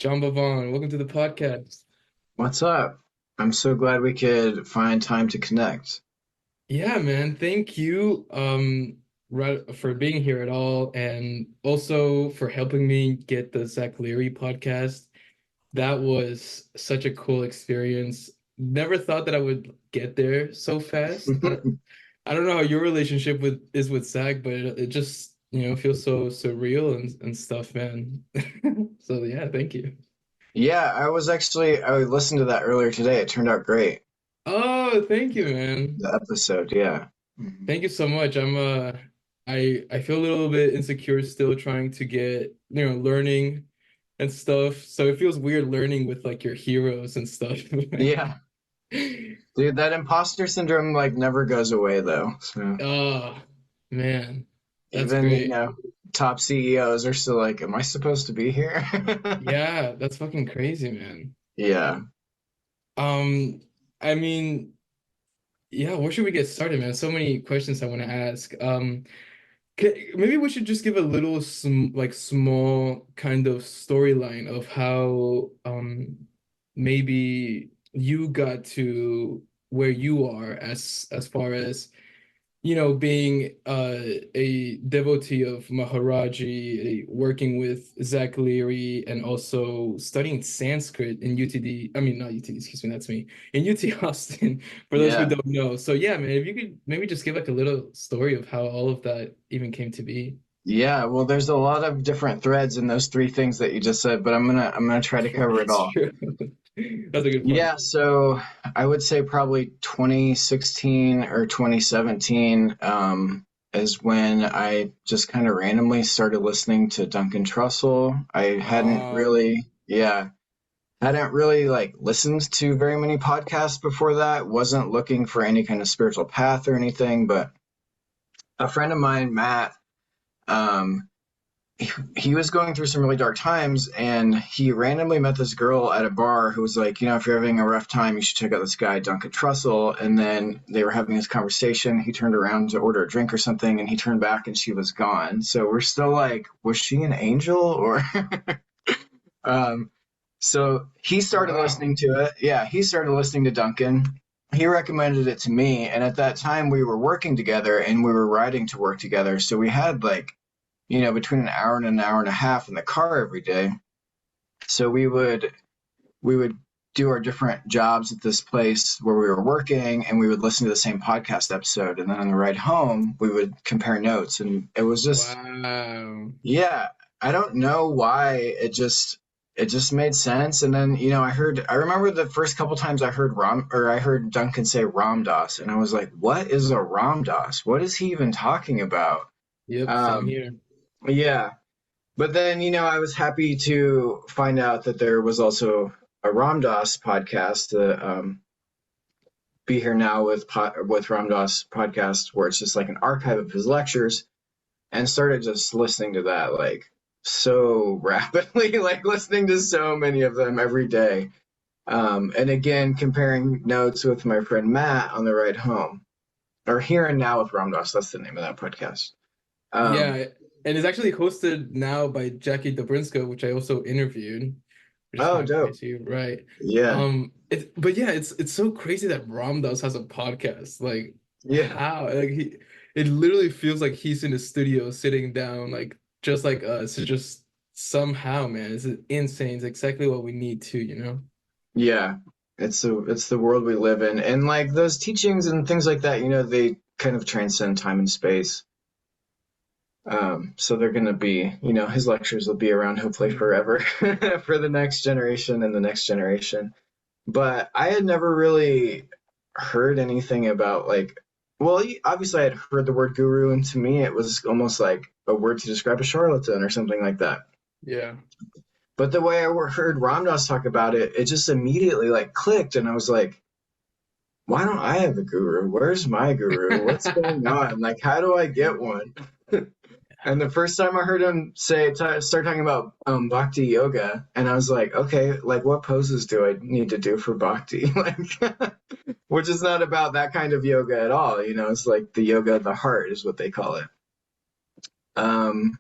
Jambavan, welcome to the podcast. What's up? I'm so glad we could find time to connect. Yeah, man, thank you right for being here at all and also for helping me get the Zach Leary podcast. That was such a cool experience. Never thought that I would get there so fast. I don't know how your relationship with Zach, but it just, feels so surreal and stuff, man. So yeah, thank you. Yeah, I listened to that earlier today. It turned out great. Oh, thank you, man. The episode, yeah. Mhm. Thank you so much. I feel a little bit insecure still trying to get, learning and stuff. So it feels weird learning with like your heroes and stuff. Yeah. Dude, that imposter syndrome like never goes away though. So Oh, man. That's even, great. top CEOs are still like, am I supposed to be here? Yeah, that's fucking crazy, man. Yeah. Um, I mean, yeah, where should we get started, man? So many questions I want to ask. Maybe we should just give a little small kind of storyline of how maybe you got to where you are as far as being a devotee of Maharaji, working with Zach Leary, and also studying Sanskrit in UTD. I mean, not UTD, excuse me, that's me. In UT Austin, for those who Yeah. don't know. So yeah, man, if you could maybe just give like a little story of how all of that even came to be. Yeah, well, there's a lot of different threads in those three things that you just said, but I'm gonna try to cover it That's all. true. That's a good point. Yeah, so I would say probably 2016 or 2017 is when I just kind of randomly started listening to Duncan Trussell. Hadn't really like listened to very many podcasts before that. Wasn't looking for any kind of spiritual path or anything, but a friend of mine, Matt, um, he was going through some really dark times and he randomly met this girl at a bar who was like, if you're having a rough time, you should check out this guy, Duncan Trussell. And then they were having this conversation. He turned around to order a drink or something and he turned back and she was gone. So we're still like, was she an angel or um so he started Wow. listening to it. Yeah, he started listening to Duncan. He recommended it to me. And at that time we were working together and we were riding to work together. So we had like between an hour and a half in the car every day. So we would do our different jobs at this place where we were working, and we would listen to the same podcast episode. And then on the ride home, we would compare notes, and it was just Wow. yeah. I don't know why it just made sense. And then I remember the first couple times I heard Duncan say Ram Dass, and I was like, what is a Ram Dass? What is he even talking about? Yep, same Um, here. yeah, but then, I was happy to find out that there was also a Ram Dass podcast, the Be Here Now with Ram Dass podcast, where it's just like an archive of his lectures, and started just listening to that like so rapidly, like listening to so many of them every day. And again, comparing notes with my friend Matt on the ride home, or Here and Now with Ram Dass. That's the name of that podcast. Um, Yeah, and it's actually hosted now by Jackie Dobrinska, which I also interviewed, which is oh, kind of dope. crazy, right? Yeah. But yeah, it's so crazy that Ram Dass has a podcast. Like, Yeah. how? Like it literally feels like he's in the studio sitting down, like just like us. It's just somehow, man, it's insane. It's exactly what we need to, you know? Yeah, it's the world we live in, and like those teachings and things like that, they kind of transcend time and space. So they're gonna be, his lectures will be around hopefully forever for the next generation and the next generation. But I had never really heard anything about like, well, obviously I had heard the word guru, and to me it was almost like a word to describe a charlatan or something like that. Yeah. But the way I heard Ramdas talk about it, it just immediately like clicked, and I was like, why don't I have a guru? Where's my guru? What's going on? Like, how do I get one? And the first time I heard him start talking about bhakti yoga, and I was like, okay, like what poses do I need to do for bhakti? Like, which is not about that kind of yoga at all. It's like the yoga of the heart is what they call it. Um,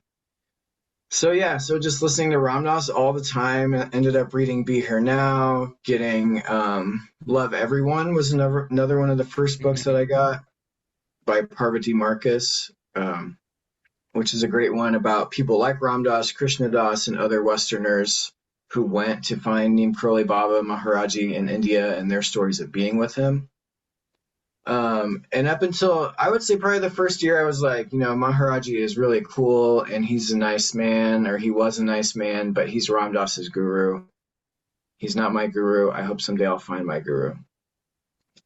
So yeah, so just listening to Ram Dass all the time. Ended up reading Be Here Now, getting Love Everyone was another one of the first books that I got by Parvati Marcus, which is a great one about people like Ram Dass, Krishna Das, and other Westerners who went to find Neem Karoli Baba Maharaji in India and their stories of being with him. And up until I would say probably the first year, I was like, Maharaji is really cool and he's a nice man, or he was a nice man, but he's Ram Dass's guru. He's not my guru. I hope someday I'll find my guru.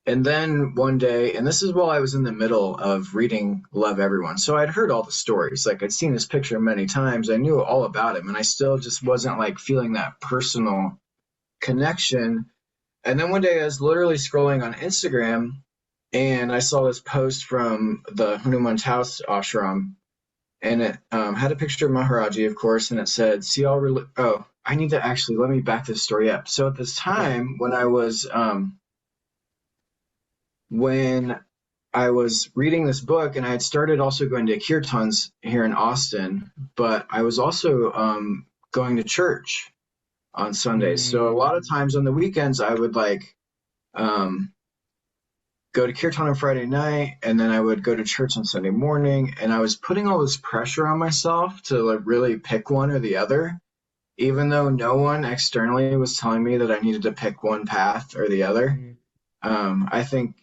And then one day, and this is while I was in the middle of reading Love Everyone. So I'd heard all the stories. Like I'd seen this picture many times. I knew all about him, and I still just wasn't like feeling that personal connection. And then one day I was literally scrolling on Instagram and I saw this post from the Hanuman House ashram, and it had a picture of Maharaji, of course, and it said, "See all." Oh, I need to actually let me back this story up. So at this time, when I was reading this book, and I had started also going to kirtans here in Austin, but I was also going to church on Sundays. So a lot of times on the weekends, I would like go to kirtan on Friday night, and then I would go to church on Sunday morning, and I was putting all this pressure on myself to like really pick one or the other, even though no one externally was telling me that I needed to pick one path or the other. I think,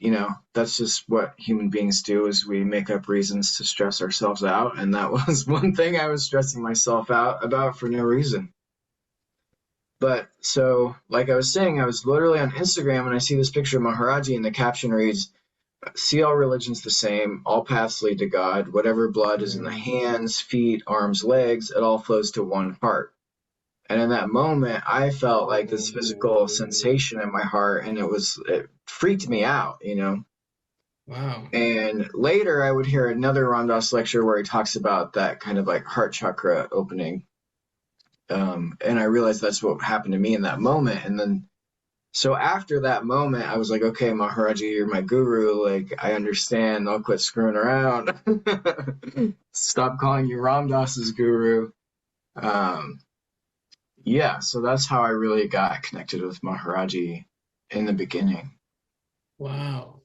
that's just what human beings do, is we make up reasons to stress ourselves out, and that was one thing I was stressing myself out about for no reason. But so, like I was saying, I was literally on Instagram and I see this picture of Maharaji, and the caption reads, "See all religions the same, all paths lead to God, whatever blood is in the hands, feet, arms, legs, it all flows to one heart." And in that moment, I felt like this physical sensation in my heart, and it freaked me out, Wow. And later I would hear another Ram Dass lecture where he talks about that kind of like heart chakra opening. And I realized that's what happened to me in that moment. And then, so after that moment, I was like, okay, Maharaji, you're my guru. Like, I understand. I'll quit screwing around. Stop calling you Ram Dass's guru. Yeah, so that's how I really got connected with Maharaji in the beginning. Wow.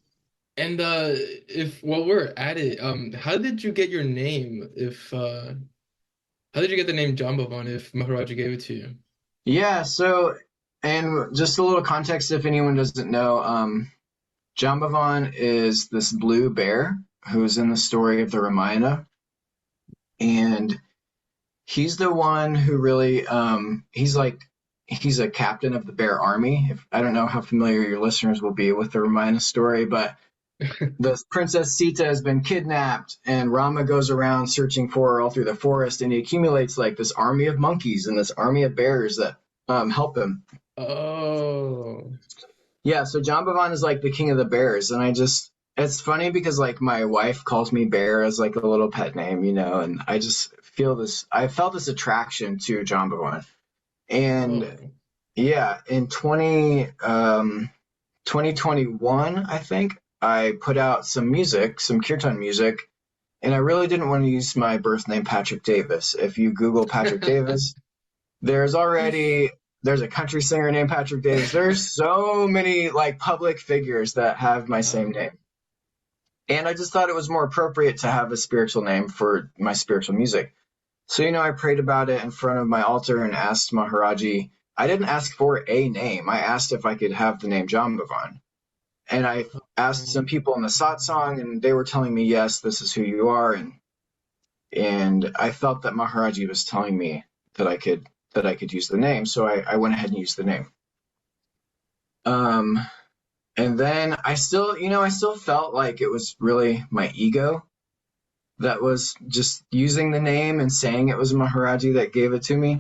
And if while we're at it, how did you get your name? If how did you get the name Jambavan if Maharaji gave it to you? Yeah, so, and just a little context if anyone doesn't know, Jambavan is this blue bear who's in the story of the Ramayana. And he's the one who really, he's a captain of the bear army. I don't know how familiar your listeners will be with the Ramayana story, but the Princess Sita has been kidnapped, and Rama goes around searching for her all through the forest, and he accumulates like this army of monkeys and this army of bears that help him. Oh. Yeah, so Jambavan is like the king of the bears, and it's funny because like my wife calls me Bear as like a little pet name, and I just I felt this attraction to Jambavan. And yeah, in 2021, I think, I put out some music, some kirtan music, and I really didn't want to use my birth name, Patrick Davis. If you Google Patrick Davis, there's a country singer named Patrick Davis. There's so many like public figures that have my same name. And I just thought it was more appropriate to have a spiritual name for my spiritual music. So, I prayed about it in front of my altar and asked Maharaji. I didn't ask for a name. I asked if I could have the name Jambavan. And I asked some people in the satsang, and they were telling me, yes, this is who you are. And I felt that Maharaji was telling me that I could use the name. So I went ahead and used the name. And then I still felt like it was really my ego that was just using the name and saying it was Maharaji that gave it to me.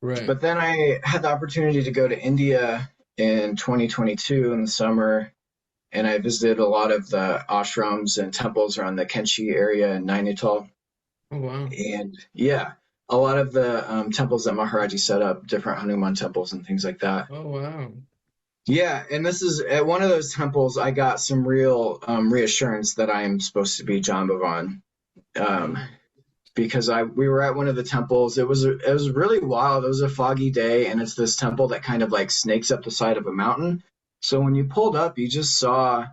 Right. But then I had the opportunity to go to India in 2022 in the summer, and I visited a lot of the ashrams and temples around the Kenchi area in Nainital. Oh, wow. And yeah, a lot of the temples that Maharaji set up, different Hanuman temples and things like that. Oh, wow. Yeah, and this is at one of those temples I got some real reassurance that I am supposed to be Jambavan. because we were at one of the temples. It was really wild. It was a foggy day, and it's this temple that kind of like snakes up the side of a mountain. So when you pulled up, you just saw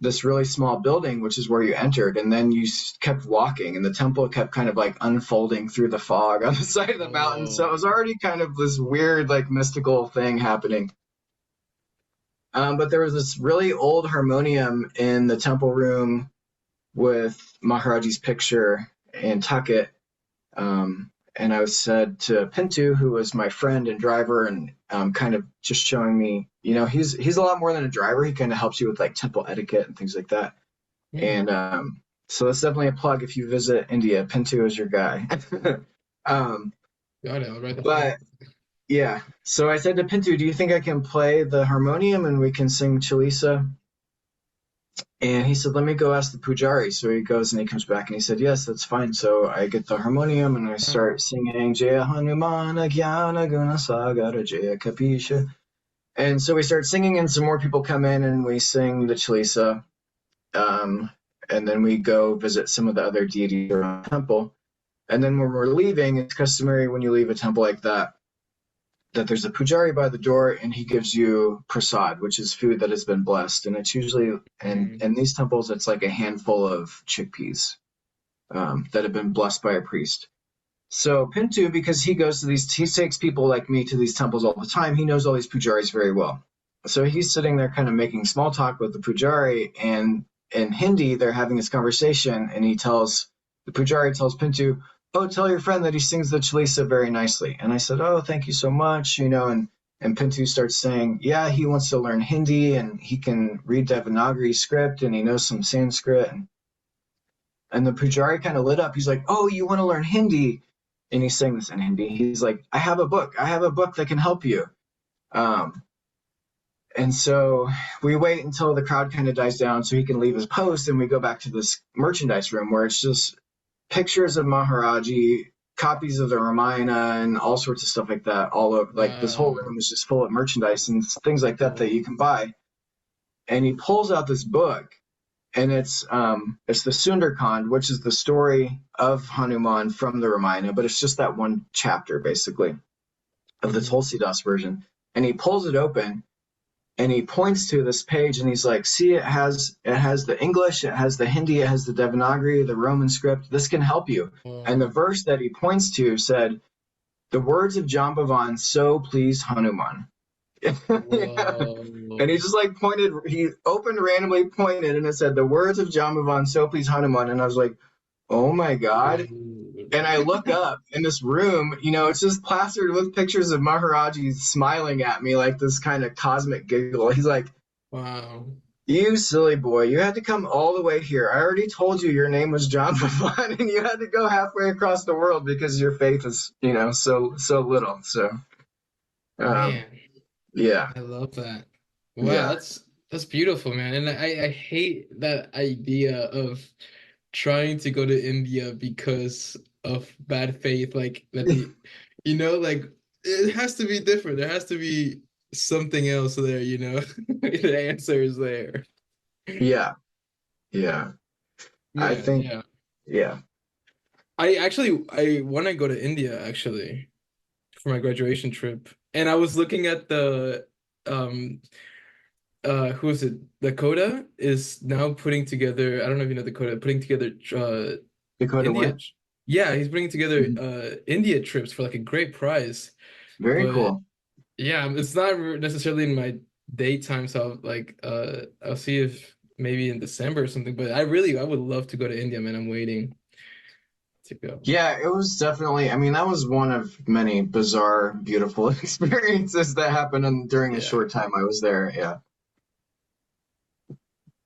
this really small building, which is where you entered, and then you kept walking, and the temple kept kind of like unfolding through the fog on the side of the mountain. So it Oh, was already kind of this weird, like mystical thing happening. But there was this really old harmonium in the temple room with Maharaji's picture and tucket. And I was said to Pintu, who was my friend and driver, and kind of just showing me, he's a lot more than a driver. He kind of helps you with like temple etiquette and things like that. hmm. And so that's definitely a plug if you visit India. Pintu is your guy. um, Got it. I'll write that down. but yeah, so I said to Pintu, "Do you think I can play the harmonium and we can sing Chalisa?" And he said, "Let me go ask the pujari." So he goes and he comes back and he said, "Yes, that's fine." So I get the harmonium and I Wow. start singing Jaya Hanumana Gyana Guna Sagara Jaya Kapisha. And so we start singing and some more people come in and we sing the Chalisa. Um, and then we go visit some of the other deities around the temple. And then when we're leaving, it's customary when you leave a temple like that there's a pujari by the door and he gives you prasad, which is food that has been blessed. And it's usually, and Mm. in these temples, it's like a handful of chickpeas that have been blessed by a priest. So Pintu, because he takes people like me to these temples all the time, he knows all these pujaris very well. So he's sitting there kind of making small talk with the pujari, and in Hindi, they're having this conversation, and the pujari tells Pintu, "Oh, tell your friend that he sings the Chalisa very nicely." And I said, "Oh, thank you so much," and Pintu starts saying, "Yeah, he wants to learn Hindi, and he can read Devanagari script, and he knows some Sanskrit." And the pujari kind of lit up. He's like, "Oh, you want to learn Hindi?" And he's saying this in Hindi. He's like, "I have a book. I have a book that can help you." Um, and so we wait until the crowd kind of dies down so he can leave his post, and we go back to this merchandise room where it's just pictures of Maharaji, copies of the Ramayana, and all sorts of stuff like that. All over, like this whole Wow. room is just full of merchandise and things like that you can buy. And he pulls out this book, and it's the Sundarkand, which is the story of Hanuman from the Ramayana, but it's just that one chapter basically of the Mhm. Tulsidas version. And he pulls it open and he points to this page and he's like, "See, it has the English, it has the Hindi, it has the Devanagari, the Roman script. This can help you." And the Wow. verse that he points to said, "The words of Jambavan so pleased Hanuman." Whoa. And he just like pointed, he opened randomly pointed and it said, "The words of Jambavan so pleased Hanuman." And I was like, "Oh my God." Dude. And I look up in this room, it's just plastered with pictures of Maharaji smiling at me like this kind of cosmic giggle. He's like, Wow. "You silly boy, you had to come all the way here. I already told you your name was John Buffon, and you had to go halfway across the world because your faith is, so little." So, um, Man, yeah, I love that. Wow, yeah, that's beautiful, man. And I hate that idea of trying to go to India because of bad faith, like that like it has to be different. There has to be something else there, The answer is there. yeah, yeah. I Man, think, yeah. yeah. I want to go to India actually for my graduation trip. And I was looking at the um who is it? Dakota is now putting together, I don't know if you know Dakota, putting together Dakota India. what? Yeah, he's bringing together Mhm. India trips for like a great price. Very But cool. yeah, it's not necessarily in my daytime, so I'll see if maybe in December or something. But I would love to go to India, man. I'm waiting to go. Yeah, it was definitely, I mean, that was one of many bizarre, beautiful experiences that happened during the Yeah. short time I was there. Yeah.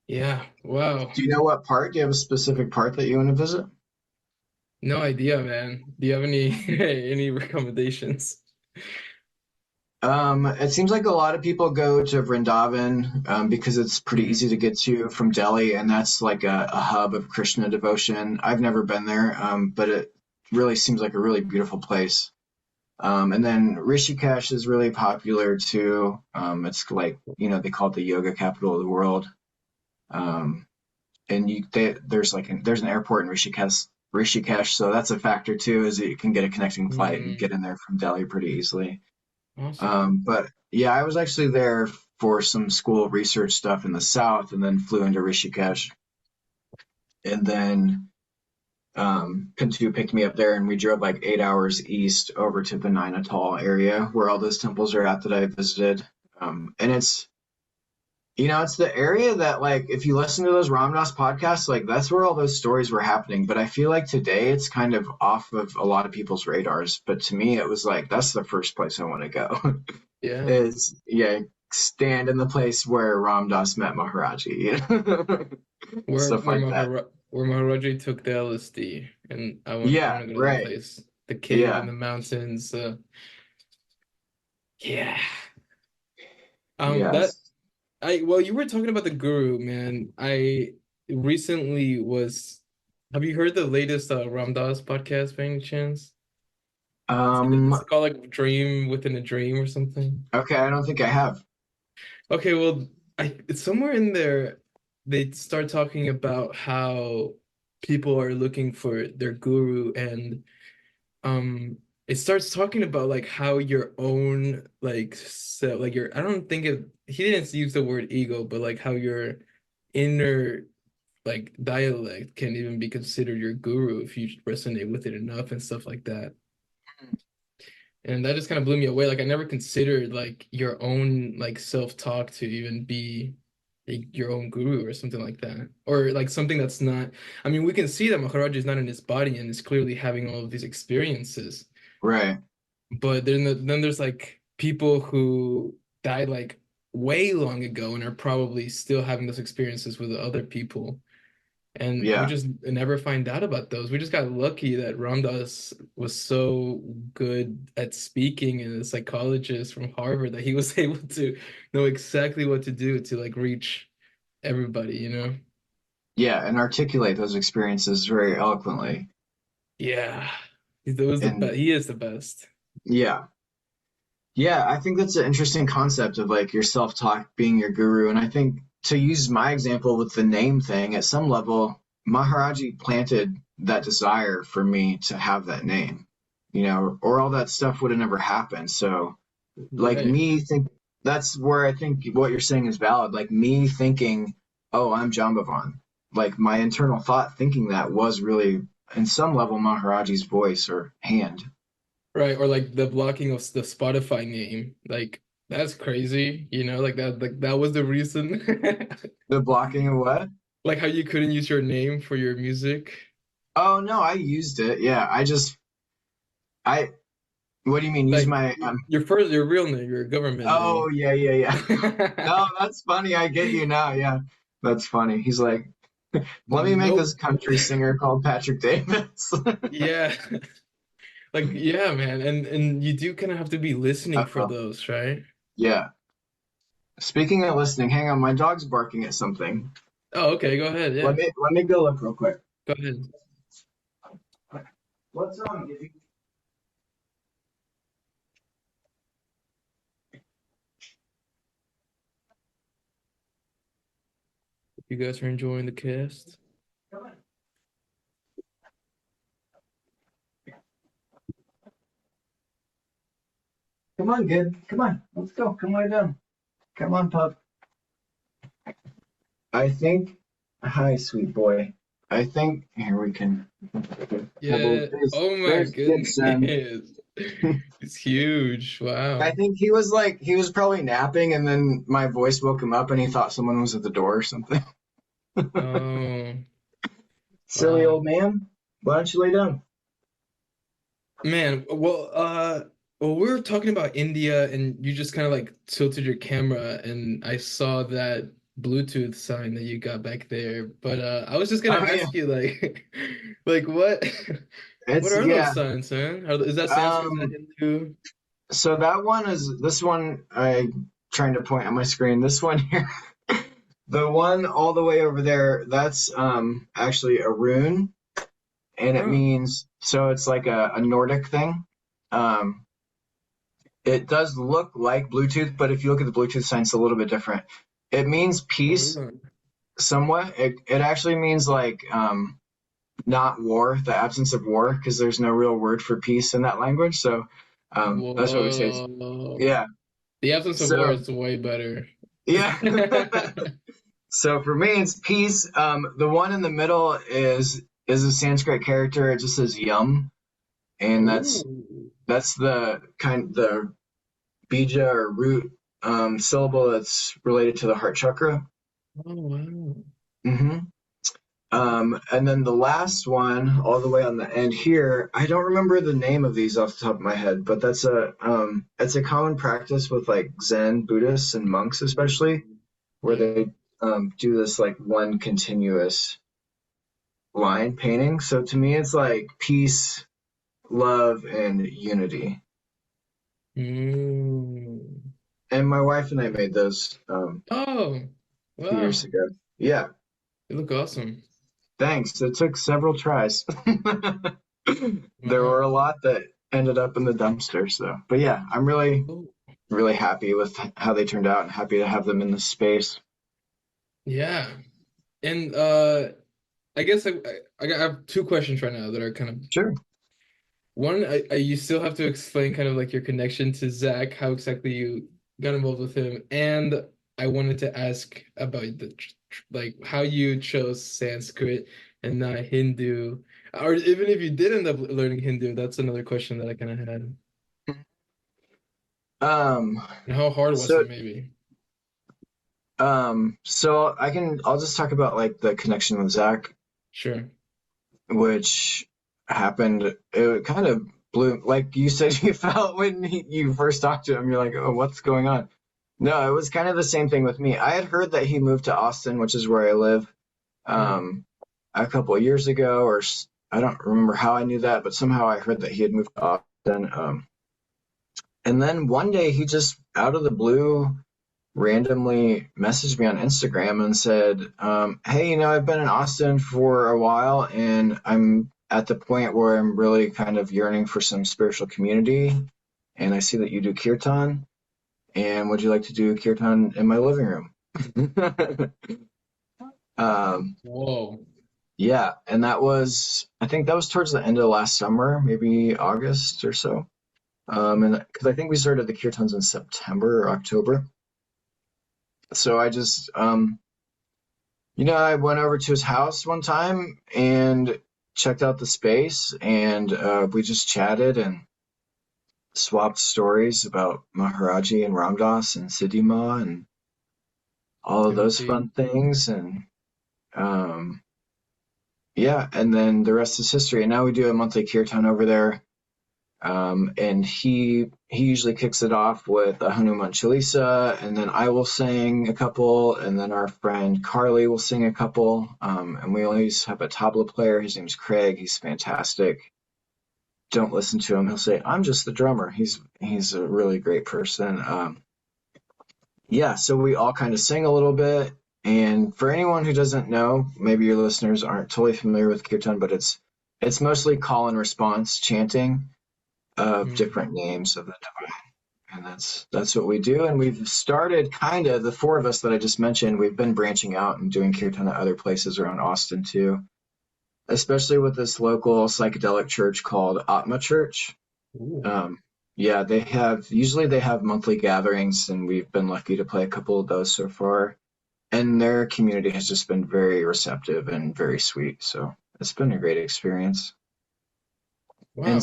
Yeah. Wow. Do you know what part? Do you have a specific part that you want to visit? No idea, man. Do you have any any recommendations? It seems like a lot of people go to Vrindavan because it's pretty Mm, easy to get to from Delhi, and that's like a hub of Krishna devotion. I've never been there, but it really seems like a really beautiful place. And then Rishikesh is really popular too. It's like, they call it the yoga capital of the world. Um, and there's an airport in Rishikesh Rishikesh, so that's a factor too, is that you can get a connecting flight and Mm, get in there from Delhi pretty easily. awesome. But yeah, I was actually there for some school research stuff in the south, and then flew into Rishikesh, and then Pintu picked me up there, and we drove like 8 hours east over to the Nainital area where all those temples are at that I visited. And it's the area that, like, if you listen to those Ramdas podcasts, like that's where all those stories were happening. But I feel like today it's kind of off of a lot of people's radars. But to me, it was like that's the first place I want to go. Yeah. Is yeah, stand in the place where Ramdas met Maharaji, Where stuff like that. Where Maharaji took the LSD, and I Yeah, want to go to that right. place. The cave in Yeah, the mountains. Yeah. That yes. I well, you were talking about the guru, man. I recently was. Have you heard the latest Ram Dass podcast by any chance? It's Um, called like Dream Within a Dream or something. okay, I don't think I have. Okay, well, it's somewhere in there. They start talking about how people are looking for their guru, and it starts talking about like how your own like like your I don't think it he didn't use the word ego, but like how your inner like dialect can even be considered your guru if you resonate with it enough and stuff like that. And that just kind of blew me away. Like I never considered like your own like self-talk to even be like, your own guru or something like that. Or like something that's not, I mean, we can see that Maharaj is not in his body and is clearly having all of these experiences. Right. But then there's like people who died like way long ago and are probably still having those experiences with other people. And we Yeah. just never find out about those. We just got lucky that Ramdas was so good at speaking and a psychologist from Harvard that he was able to know exactly what to do to like reach everybody, you know? Yeah, and articulate those experiences very eloquently. Yeah. He was the And best. He is the best. yeah. Yeah, I think that's an interesting concept of like your self-talk being your guru. And I think to use my example with the name thing, at some level, Maharaji planted that desire for me to have that name, or all that stuff would have never happened. So like Right. me think that's where I think what you're saying is valid. Like me thinking, oh, I'm Jambavan. Like my internal thought thinking that was really in some level Maharaji's voice or hand. Right. Or like the blocking of the Spotify name. Like that's crazy, you know, like that was the reason. The blocking of what? Like how you couldn't use your name for your music. Oh no, I used it. Yeah, I what do you mean use Like my your real name, your government oh name. yeah, yeah, yeah. No, that's funny. I get you now. Yeah. That's funny. He's like, let me make this Nope. country singer called Patrick Davis. Yeah. Like yeah, man. And you do kind of have to be listening for Uh-oh. those, right? Yeah. Speaking of listening, hang on, my dog's barking at something. Oh, okay, go ahead. Let Yeah. me let me go look real quick. Go ahead. What's wrong, Gibby? You guys are enjoying the cast. Come on. Come on, Gib. Come on. Let's go. Come lay down. Come on, pup. I think hi, sweet boy. I think here we can Yeah. Oh my there's Gibson. goodness. It's huge. I Wow. think he was probably napping and then my voice woke him up and he thought someone was at the door or something. Oh, Silly wow. old man. Why don't you lay down? Man, well, we were talking about India and you just kind of like tilted your camera and I saw that Bluetooth sign that you got back there. But I was just gonna Oh yeah. ask you like like what what It's are those yeah. signs, man? Is that Sanskrit? Is that Um Hindu? so that one is this one I trying to point on my screen. This one here. The one all the way over there, that's actually a rune and it Oh, means so it's like a Nordic thing. Um it does look like Bluetooth, but if you look at the Bluetooth sign, it's a little bit different. It means oh, peace really? somewhat. It actually means like not war, the absence of war, because there's no real word for peace in that language. So that's what we say. Whoa. Yeah. The absence of war So is way better. yeah. So for me, it's peace. The one in the middle is a Sanskrit character. It just says yum, and Oh. that's the bija or root syllable that's related to the heart chakra. Oh, wow. hmm and then the last one, all the way on the end here, I don't remember the name of these off the top of my head, but that's a it's a common practice with like Zen Buddhists and monks, especially, where Yeah. they do this like one continuous line painting. So to me, it's like peace, love, and unity. Mm. And my wife and I made those Oh, a few years wow. ago. Yeah, You look awesome. thanks. It took several tries. There were a Wow. lot that ended up in the dumpster. So, but yeah, I'm Oh, really happy with how they turned out and happy to have them in this space. yeah. And I guess I have two questions right now that are kind of Sure. one, you still have to explain kind of like your connection to Zach, how exactly you got involved with him, and I wanted to ask about like how you chose Sanskrit and not Hindu, or even if you did end up learning Hindu, that's another question that I kind of had. Um, And how hard was so it, maybe? so I'll just talk about like the connection with Zach, Sure. which happened. It kind of blew, like you said, you felt when you first talked to him. You're like, oh, what's going on? No, it was kind of the same thing with me. I had heard that he moved to Austin, which is where I live, Mm. um, a couple of years ago, or I don't remember how I knew that, but somehow I heard that he had moved to Austin. And then one day he just out of the blue randomly messaged me on Instagram and said, "Hey, I've been in Austin for a while, and I'm at the point where I'm really kind of yearning for some spiritual community. And I see that you do kirtan, and would you like to do kirtan in my living room?" um, Whoa. yeah, and I think that was towards the end of last summer, maybe August or so. And because I think we started the kirtans in September or October. So I went over to his house one time and checked out the space, and we just chatted and swapped stories about Maharaji and Ramdas and Siddhima and all of those Timothy. fun things. And um, yeah, and then the rest is history. And now we do a monthly kirtan over there. And he usually kicks it off with a Hanuman Chalisa, and then I will sing a couple, and then our friend Karoli will sing a couple. And we always have a tabla player. His name's Craig. He's fantastic. Don't listen to him. He'll say, "I'm just the drummer." He's a really great person. Yeah, so we all kind of sing a little bit. And for anyone who doesn't know, maybe your listeners aren't totally familiar with kirtan, but it's mostly call and response chanting of Mm. different names of the divine, and that's what we do. And we've started kind of the four of us that I just mentioned. We've been branching out and doing kirtan at other places around Austin too, especially with this local psychedelic church called Atma Church. Ooh. Um, yeah, they have monthly gatherings, and we've been lucky to play a couple of those so far. And their community has just been very receptive and very sweet. So it's been a great experience. And Wow. And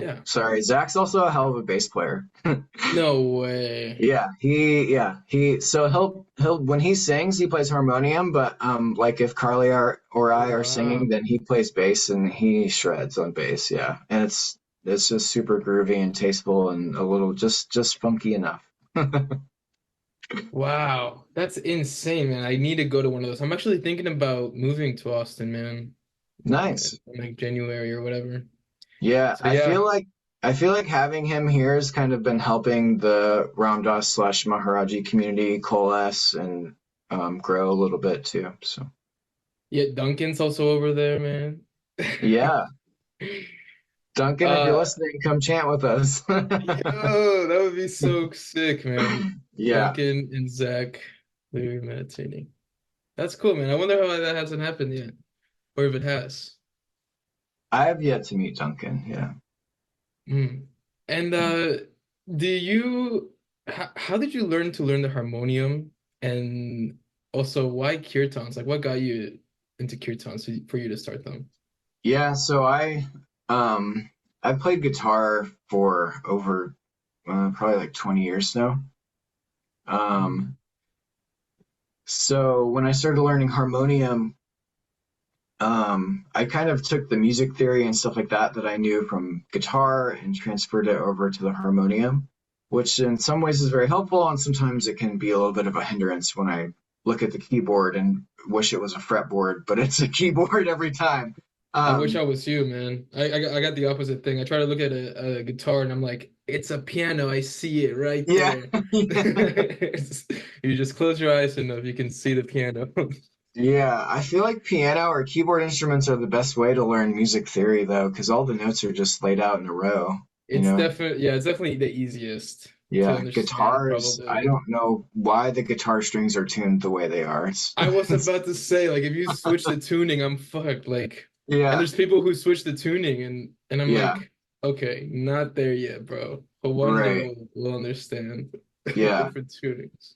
yeah. Zach's also a hell of a bass player. No way. So he'll when he sings, he plays harmonium, but like if Carly or I are Wow. singing, then he plays bass and he shreds on bass, yeah. And it's just super groovy and tasteful and a little just funky enough. Wow. That's insane, man. I need to go to one of those. I'm actually thinking about moving to Austin, man. Nice. In like January or whatever. Yeah, So yeah. I feel like having him here has kind of been helping the Ramdas slash Maharaji community coalesce and grow a little bit too. So Yeah, Duncan's also over there, man. yeah, Duncan, if you're Uh, listening, come chant with us. yo, that would be so sick, man. Yeah. Duncan and Zach literally meditating. That's cool, man. I wonder how that hasn't happened yet, or if it has. I have yet to meet Duncan. Yeah. Mm. And do you how did you learn to learn the harmonium and also why kirtans? Like what got you into kirtans for you to start them? Yeah, so um I played guitar for over probably like 20 years now. Mm. Um so when I started learning harmonium, I kind of took the music theory and stuff like that that I knew from guitar and transferred it over to the harmonium, which in some ways is very helpful, and sometimes it can be a little bit of a hindrance when I look at the keyboard and wish it was a fretboard, but it's a keyboard every time. I wish I Um, was you, man. I got the opposite thing. I try to look at a guitar and I'm like, it's a piano. I see it right yeah, there. yeah, You just close your eyes enough, you can see the piano. yeah. I feel like piano or keyboard instruments are the best way to learn music theory, though, because all the notes are just laid out in a row, you It's know? definitely yeah, it's definitely the easiest to Yeah, understand, guitars, I probably. don't know why the guitar strings are tuned the way they are. I was It's about to say, like, if you switch the tuning, I'm fucked. Like, and yeah, there's people who switch the tuning, and I'm yeah, like, okay, not there yet, bro. But one day right. we'll understand the Yeah. different tunings.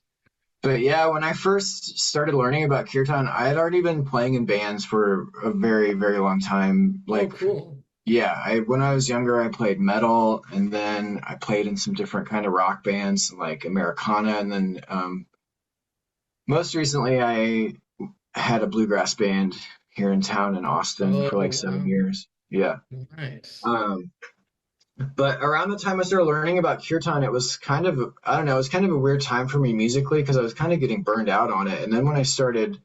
But yeah, when I first started learning about kirtan, I had already been playing in bands for a very, very long time. Oh, Like, cool. yeah, I when I was younger, I played metal, and then I played in some different kind of rock bands like Americana, and then most recently I had a bluegrass band here in town in Austin for Oh, like seven wow. years. Yeah. Nice. Um, But around the time I started learning about kirtan, it was kind of, I don't know, it was kind of a weird time for me musically because I was kind of getting burned out on it. And then when I started,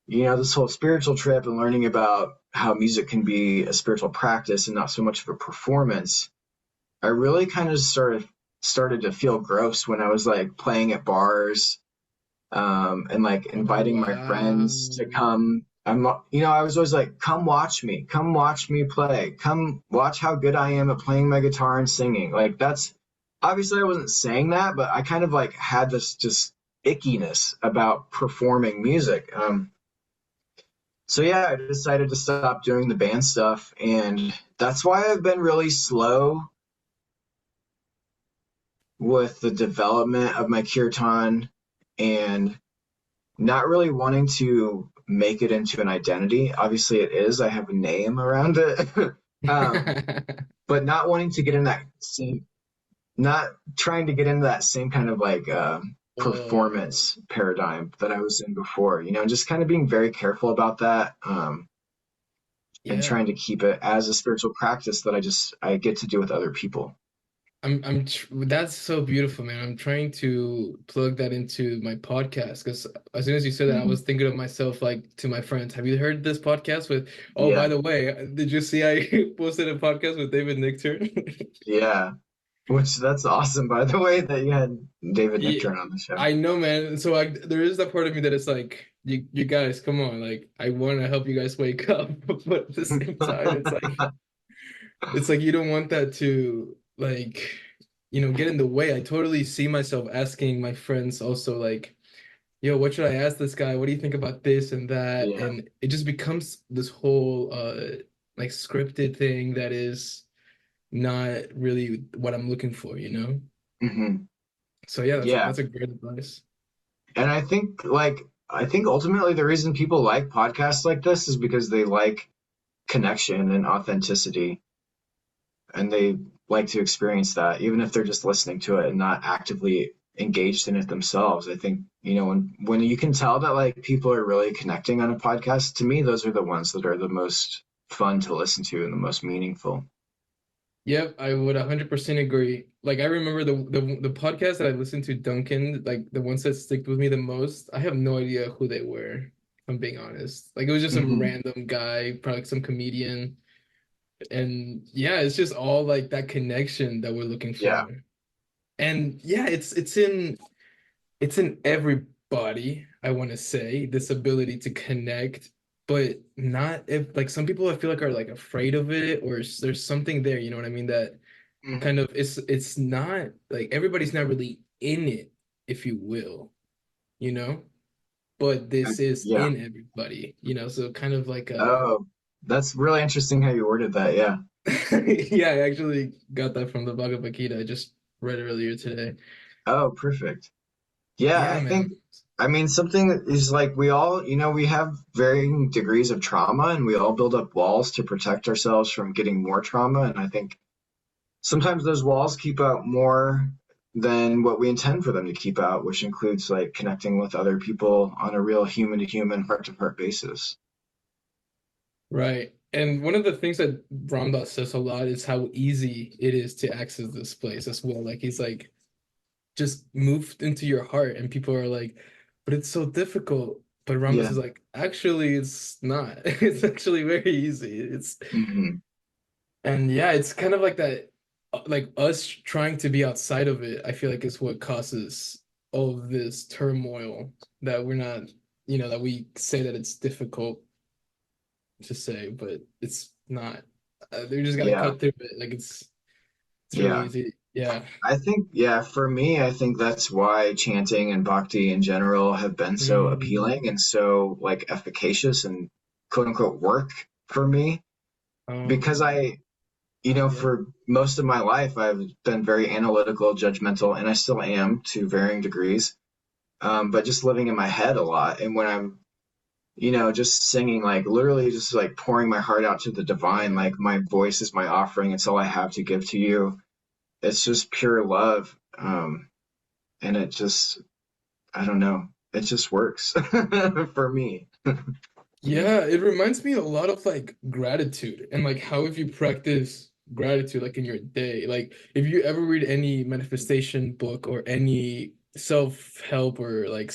this whole spiritual trip and learning about how music can be a spiritual practice and not so much of a performance, I really kind of started to feel gross when I was like playing at bars, and like Oh, inviting my friends to wow. come. I was always like, come watch me play, come watch how good I am at playing my guitar and singing. Like that's obviously I wasn't saying that, but I kind of like had this just ickiness about performing music. So yeah, I decided to stop doing the band stuff, and that's why I've been really slow with the development of my kirtan and not really wanting to make it into an identity. Obviously, it is. I have a name around it, um, but not wanting to get in that same, not trying to get into that same kind of like Oh, performance paradigm that I was in before. Just kind of being very careful about that, and yeah. trying to keep it as a spiritual practice that I get to do with other people. I'm tr that's so beautiful, man. I'm trying to plug that into my podcast because as soon as you said that, I Mhm. was thinking of myself like to my friends. Have you heard this podcast with, oh, by Yeah, the way, did you see I posted a podcast with David Nichtern? yeah. Which that's awesome, by the way, that you had David Yeah, Nichtern on the show. I know, man. So there is that part of me that it's like, you guys, come on, like I want to help you guys wake up, but at the same time, it's like you don't want that to like, get in the way. I totally see myself asking my friends also like, yo, what should I ask this guy? What do you think about this and that? Yeah. And it just becomes this whole like scripted thing that is not really what I'm looking for? Hmm. So yeah, that's Yeah. that's a great advice. And I think ultimately the reason people like podcasts like this is because they like connection and authenticity, and they like to experience that even if they're just listening to it and not actively engaged in it themselves. I think, when you can tell that like people are really connecting on a podcast, to me those are the ones that are the most fun to listen to and the most meaningful. Yep, I would 100% agree. Like I remember the podcast that I listened to, Duncan, like the ones that stick with me the most. I have no idea who they were, if I'm being honest. Like it was just some Hmm. random guy, probably some comedian. And yeah, it's just all like that connection that we're looking Yeah. for. And yeah, it's in everybody, I want to say, this ability to connect, but not if like some people I feel like are like afraid of it or there's something there, you know what I mean? That Hmm. kind of it's not like everybody's not really in it, if you will, you know? But this is Yeah. in everybody, so kind of like Oh. That's really interesting how you worded that. Yeah. Yeah, I actually got that from the Bhagavad Gita. I just read earlier today. Oh, perfect. Yeah, Yeah, I think, man. I mean, something that is like we all, we have varying degrees of trauma and we all build up walls to protect ourselves from getting more trauma. And I think sometimes those walls keep out more than what we intend for them to keep out, which includes like connecting with other people on a real human to human, heart to heart basis. Right. And one of the things that Ramdas says a lot is how easy it is to access this place as well. Like he's like, just move into your heart, and people are like, but it's so difficult. But Ramdas Yeah. is like, actually, it's not. It's actually very easy. It's Hmm. and yeah, it's kind of like that, like us trying to be outside of it. I feel like is what causes all of this turmoil that we're not, that we say that it's difficult to say, but it's not. They just gotta Yeah. cut through it. Like it's really Yeah. easy. Yeah. I think, yeah, for me, I think that's why chanting and bhakti in general have been so Mm. appealing and so like efficacious and quote unquote work for me. Because Okay. Yeah. for most of my life, I've been very analytical, judgmental, and I still am to varying degrees. But just living in my head a lot. And when I'm, just singing, like literally just like pouring my heart out to the divine, Yeah. like my voice is my offering. It's all I have to give to you. It's just pure love. And it just, I don't know, it just works for me. Yeah, it reminds me a lot of like gratitude and like how if you practice gratitude like in your day, like if you ever read any manifestation book or any self-help or like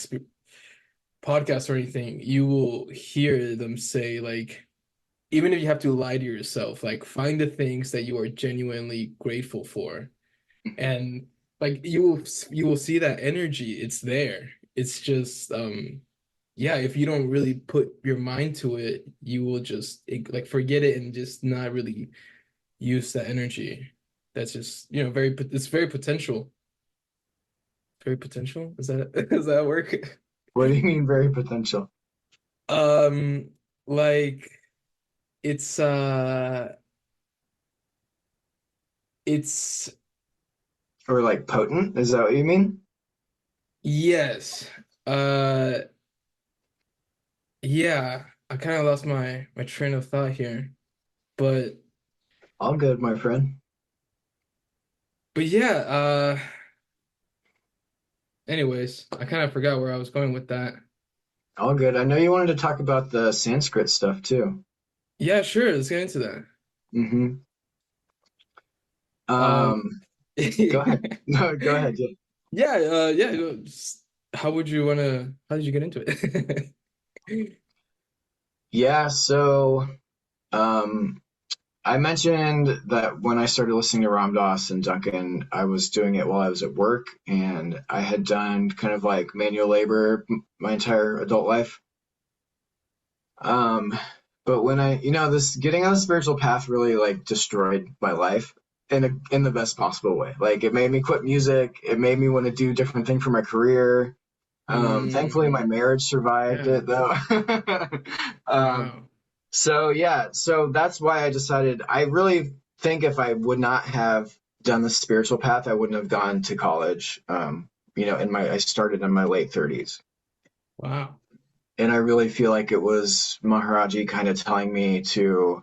podcast or anything, you will hear them say like even if you have to lie to yourself, like find the things that you are genuinely grateful for, and like you will see that energy, it's there. It's just yeah, if you don't really put your mind to it, you will just like forget it and just not really use that energy. That's just, it's very potential. Very potential. Is that does that work? What do you mean, very potential? Um, like it's it's Or like potent? Is that what you mean? yes. Uh yeah, I kind of lost my train of thought here. But All good, my friend. yeah, anyways, I kind of forgot where I was going with that. All good. I know you wanted to talk about the Sanskrit stuff too. Yeah, sure, let's get into that. Hmm. Um, Um, Go ahead. No, go ahead. Yeah. yeah, yeah. How did you get into it? Yeah, so um, I mentioned that when I started listening to Ram Dass and Duncan, I was doing it while I was at work, and I had done kind of like manual labor my entire adult life. Um, but when this getting on the spiritual path really like destroyed my life in the best possible way. Like it made me quit music. It made me want to do different thing for my career. Thankfully, my Mm, marriage survived yeah. it though. um, Wow. so yeah, so that's why I decided. I really think if I would not have done the spiritual path, I wouldn't have gone to college. I started in my late 30s, Wow. and I really feel like it was Maharaji kind of telling me to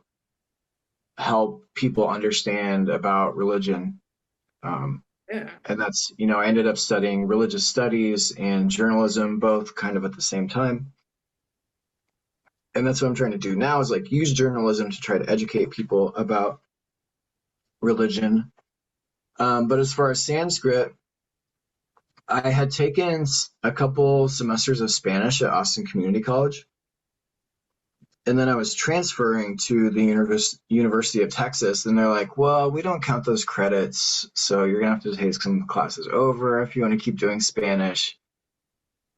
help people understand about religion. Um, Yeah. and that's, I ended up studying religious studies and journalism both kind of at the same time. And that's what I'm trying to do now is like use journalism to try to educate people about religion. But as far as Sanskrit, I had taken a couple semesters of Spanish at Austin Community College. And then I was transferring to the University of Texas, and they're like, well, we don't count those credits, so you're going to have to take some classes over if you want to keep doing Spanish.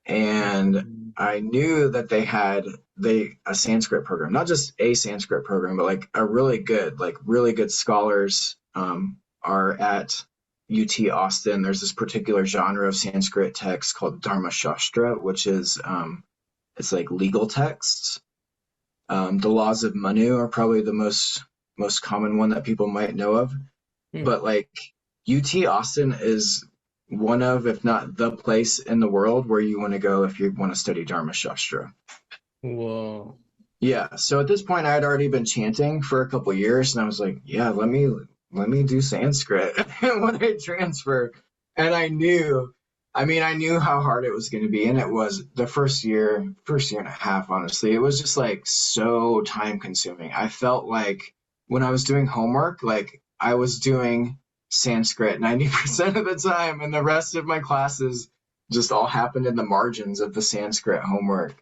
And Mm, I knew that they had a Sanskrit program, not just a Sanskrit program, but like a really good scholars are at UT Austin. There's this particular genre of Sanskrit text called Dharma Shastra, which is it's like legal texts. The laws of Manu are probably the most common one that people might know of. Hmm. But like UT Austin is one of, if not the place in the world where you want to go if you want to study Dharma Shastra. Whoa. Yeah, so at this point I had already been chanting for a couple years, and I was like, yeah, let me do Sanskrit when I transfer. And I knew how hard it was going to be, and it was the first year and a half, honestly. It was just like so time consuming. I felt like when I was doing homework, like I was doing Sanskrit 90% of the time, and the rest of my classes just all happened in the margins of the Sanskrit homework.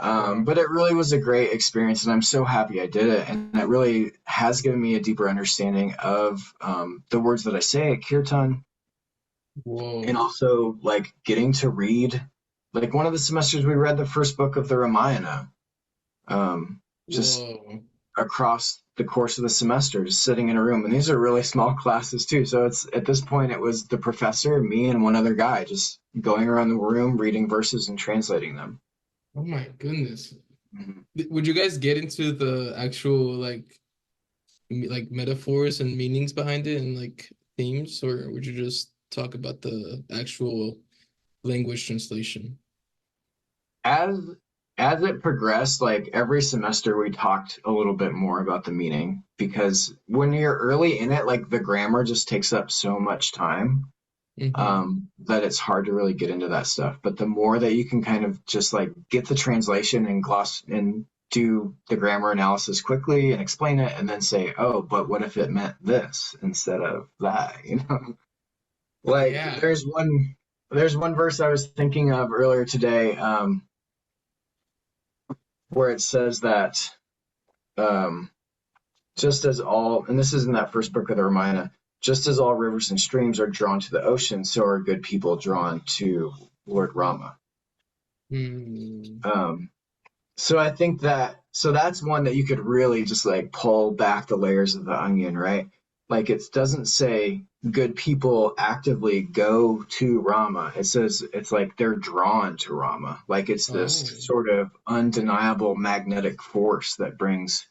Wow. But it really was a great experience, and I'm so happy I did it. And it really has given me a deeper understanding of the words that I say at kirtan, and Whoa. also like getting to read. Like one of the semesters, we read the first book of the Ramayana, just Whoa. across the course of the semester, just sitting in a room. And these are really small classes too. So it's at this point, it was the professor, me, and one other guy just going around the room, reading verses and translating them. Oh my goodness. Mhm. Would you guys get into the actual like metaphors and meanings behind it and like themes, or would you just talk about the actual language translation? as as it progressed, like every semester we talked a little bit more about the meaning, because when you're early in it, like the grammar just takes up so much time, Mm-hmm. that it's hard to really get into that stuff. But the more that you can kind of just like get the translation and gloss and do the grammar analysis quickly and explain it, and then say, oh, but what if it meant this instead of that, like Yeah. there's one verse I was thinking of earlier today, where it says that, um, just as all, and this is in that first book of the Ramayana, just as all rivers and streams are drawn to the ocean, so are good people drawn to Lord Rama. Hmm. Um, so I think so that's one that you could really just like pull back the layers of the onion, right? Like it doesn't say good people actively go to Rama. It says it's like they're drawn to Rama. Like it's this Oh. sort of undeniable magnetic force that brings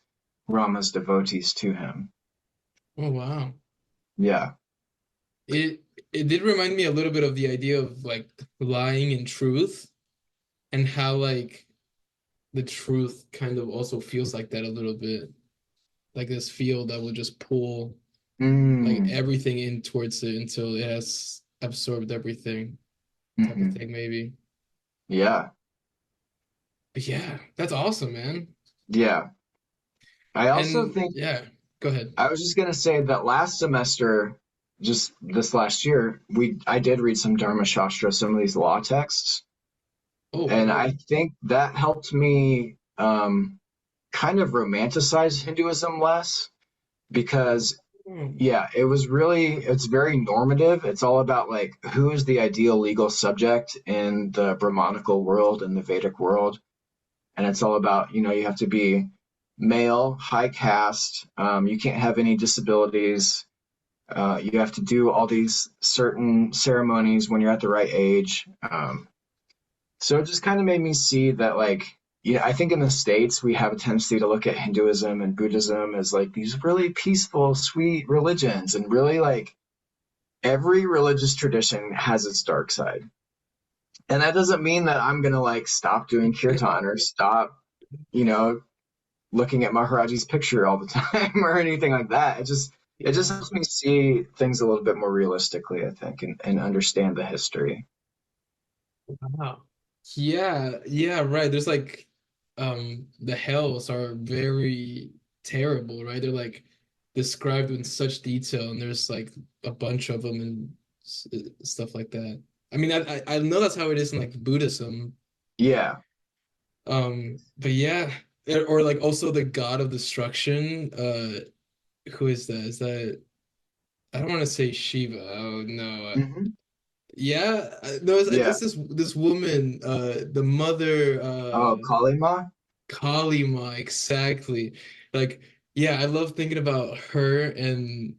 Rama's devotees to him. Oh wow. Yeah. It it did remind me a little bit of the idea of like lying and truth and how like the truth kind of also feels like that a little bit. Like this field that will just pull like Mm, everything in towards it until it has absorbed everything type of hmm. thing maybe. Yeah. But yeah, that's awesome, man. Yeah. I also And think yeah, go ahead. I was just gonna say that last semester, just this last year, I did read some Dharma Shastra, some of these law texts, Oh, and I whoa. think that helped me kind of romanticize Hinduism less, because Hmm. yeah, it's very normative. It's all about like who is the ideal legal subject in the Brahmanical world and the Vedic world, and it's all about, you have to be male, high caste, you can't have any disabilities, you have to do all these certain ceremonies when you're at the right age. So it just kind of made me see that, like, I think in the States we have a tendency to look at Hinduism and Buddhism as like these really peaceful, sweet religions, and really like every religious tradition has its dark side. And that doesn't mean that I'm gonna like stop doing kirtan or stop, you know, looking at Maharaji's picture all the time or anything like that. It just Yeah. helps me see things a little bit more realistically, I think, and understand the history. Wow. Yeah, yeah, right. There's like the hells are very terrible, right? They're like described in such detail and there's like a bunch of them and stuff like that. I mean, I know that's how it is in like Buddhism. Yeah. But yeah, or like also the god of destruction. Who is that? Is that I don't want to say Shiva. Oh no. Hmm. Yeah, no, it's Yeah. this woman, the mother, Oh, Kalima. Kali Ma, exactly. Like, yeah, I love thinking about her and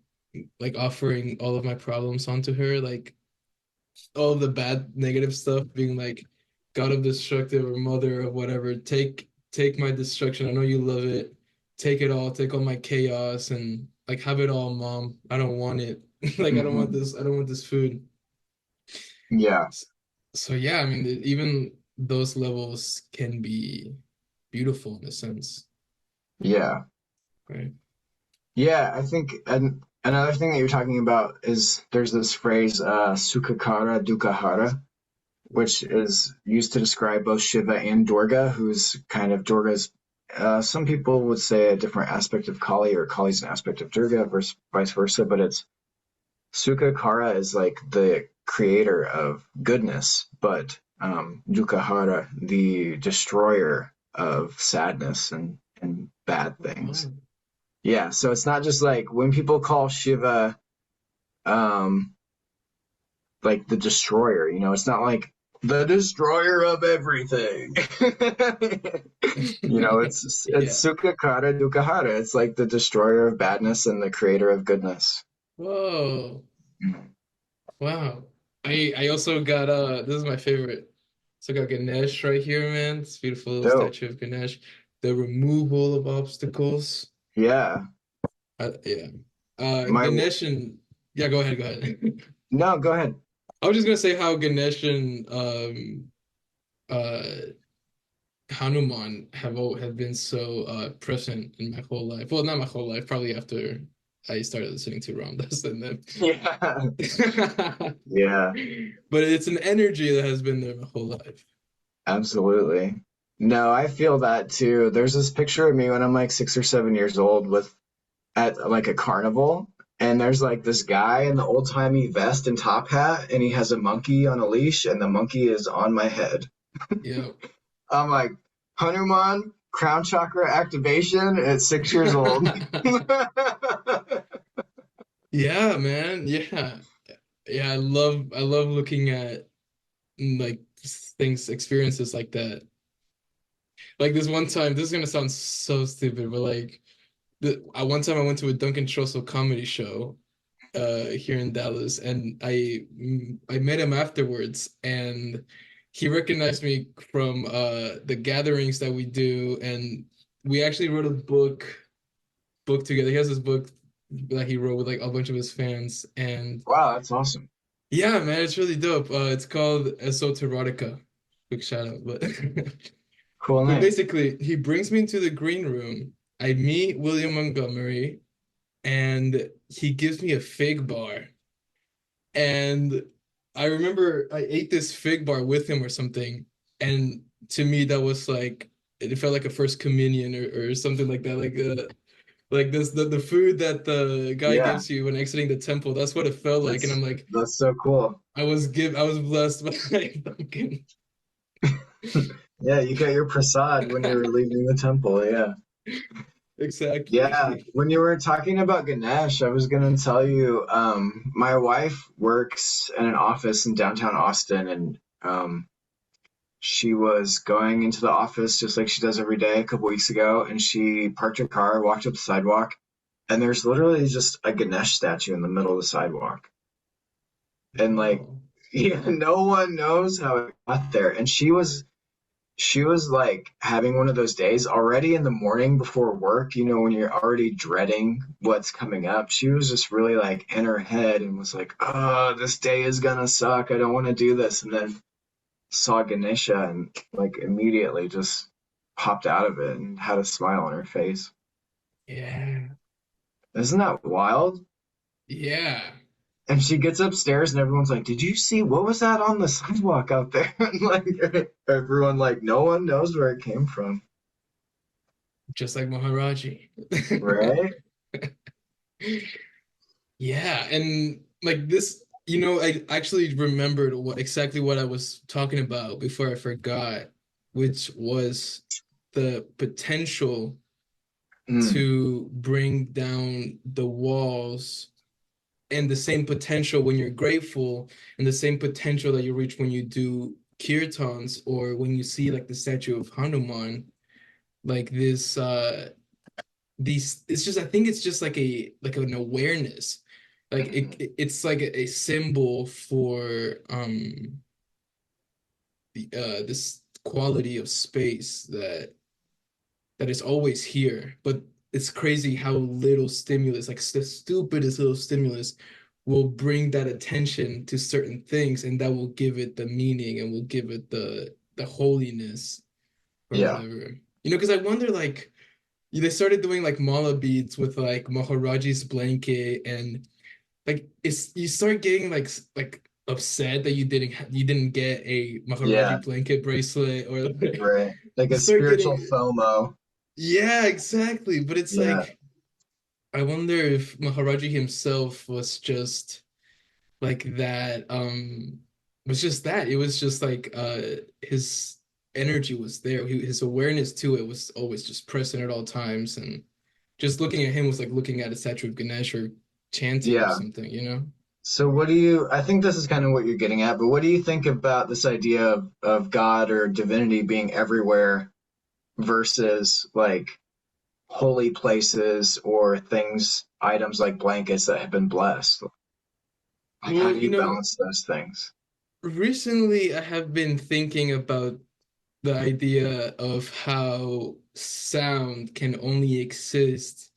like offering all of my problems onto her, like all of the bad negative stuff, being like God of destructive or mother of whatever. take my destruction. I know you love it. Take it all. Take all my chaos and like have it all, mom. I don't want it. Like I don't want Hmm. this. I don't want this food. Yeah, S- So yeah, I mean, even those levels can be beautiful in a sense, yeah, right? yeah. I think another thing that you're talking about is there's this phrase, Sukhakara Dukkahara, which is used to describe both Shiva and Durga, who's kind of Durga's. Some people would say a different aspect of Kali, or Kali's an aspect of Durga, versus vice versa. But it's Sukhakara is like the creator of goodness, but Dukkahara, the destroyer of sadness and bad things. Oh, Yeah, so it's not just like when people call Shiva um, like the destroyer, it's not like the destroyer of everything. It's yeah. Sukhakara Dukkahara. It's like the destroyer of badness and the creator of goodness. Whoa. Mhm. Wow. I also got this is my favorite. So I got Ganesh right here, man. This beautiful Dope. statue of Ganesh. The removal of obstacles. Yeah. Yeah. My Ganesh and yeah, go ahead, go ahead. No, go ahead. I was just gonna say how Ganesh and uh Hanuman have been so present in my whole life. Well, not my whole life, probably after I started listening to Ram Dass and them. Yeah. Yeah, But it's an energy that has been there my whole life. absolutely. No, I feel that too. There's this picture of me when I'm like 6 or 7 years old with at like a carnival, and there's like this guy in the old timey vest and top hat, and he has a monkey on a leash, and the monkey is on my head. Yeah. I'm like, Hanuman, crown chakra activation at 6 years old. Yeah, man. Yeah. Yeah, I love looking at like things experiences like that. Like this one time, this is gonna sound so stupid, but like one time I went to a Duncan Trussell comedy show here in Dallas, and I met him afterwards, and he recognized me from the gatherings that we do, and we actually wrote a book together. He has this book that he wrote with like a bunch of his fans, and Wow, that's awesome. yeah, man, it's really dope. It's called Esoterotica. Quick shout out, but Cool but name. basically, he brings me into the green room. I meet William Montgomery, and he gives me a fig bar. And I remember I ate this fig bar with him or something. And to me, that was like, it felt like a first communion or something like that. Like this, the food that the guy Yeah, gives you when exiting the temple, that's what it felt like. And I'm that's like, that's so cool. I was blessed by Duncan. Yeah, you got your prasad when you were leaving the temple. Yeah. Yeah, Exactly. when you were talking about Ganesh, I was gonna tell you, my wife works in an office in downtown Austin, and she was going into the office just like she does every day a couple weeks ago, and she parked her car, walked up the sidewalk, and there's literally just a Ganesh statue in the middle of the sidewalk. And like, Oh, yeah, no one knows how it got there. And she was like having one of those days already in the morning before work, when you're already dreading what's coming up. She was just really like in her head and was like, oh, this day is gonna suck. I don't want to do this. And then saw Ganesha and like immediately just popped out of it and had a smile on her face. yeah. Isn't that wild? Yeah. And she gets upstairs and everyone's like, did you see what was that on the sidewalk out there? And like everyone like no one knows where it came from. Just like Maharaji. Right? Yeah, and like this, I actually remembered exactly what I was talking about before I forgot, which was the potential Mm. to bring down the walls and the same potential when you're grateful and the same potential that you reach when you do kirtans or when you see like the statue of Hanuman, like this these it's just I think it's just like an awareness like Mhm. it's like a symbol for this quality of space that that is always here, but it's crazy how little stimulus, like the stupidest little stimulus, will bring that attention to certain things, and that will give it the meaning and will give it the holiness or Yeah. whatever. Because I wonder, like, they started doing like mala beads with like Maharaji's blanket, and like it's you start getting like upset that you didn't get a Yeah. Maharaji blanket bracelet, or like Right. Like you a start spiritual getting, FOMO. yeah, exactly. But it's Yeah. like I wonder if Maharaji himself was just like that, was just that. It was just like his energy was there. His awareness to it was always just present at all times, and just looking at him was like looking at a statue of Ganesh or chanting or Yeah. something. So what do you, I think this is kind of what you're getting at, but what do you think about this idea of God or divinity being everywhere versus like holy places or things, items like blankets that have been blessed? Like, how Well, do you balance those things? recently I have been thinking about the idea of how sound can only exist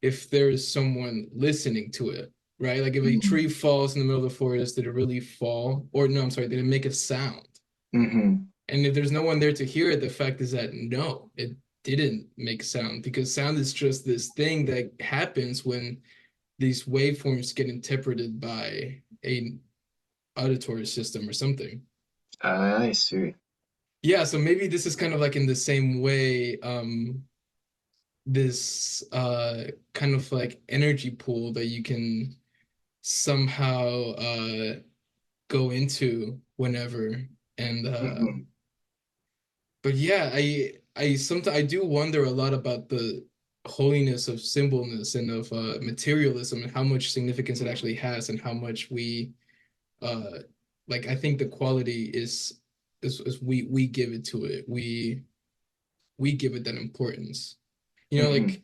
if there is someone listening to it, right? Like if a tree Mm-hmm. falls in the middle of the forest, did it really fall? Or no, I'm sorry, did it make a sound? Mm-hmm. And if there's no one there to hear it, the fact is that no, it didn't make sound, because sound is just this thing that happens when these waveforms get interpreted by a auditory system or something. I see. Yeah, so maybe this is kind of like in the same way, this kind of like energy pool that you can somehow go into whenever. And Mm-hmm. but yeah, I sometimes I do wonder a lot about the holiness of symbolness and of materialism, and how much significance it actually has, and how much we uh like I think the quality is we give it to it. We give it that importance. Mm-hmm.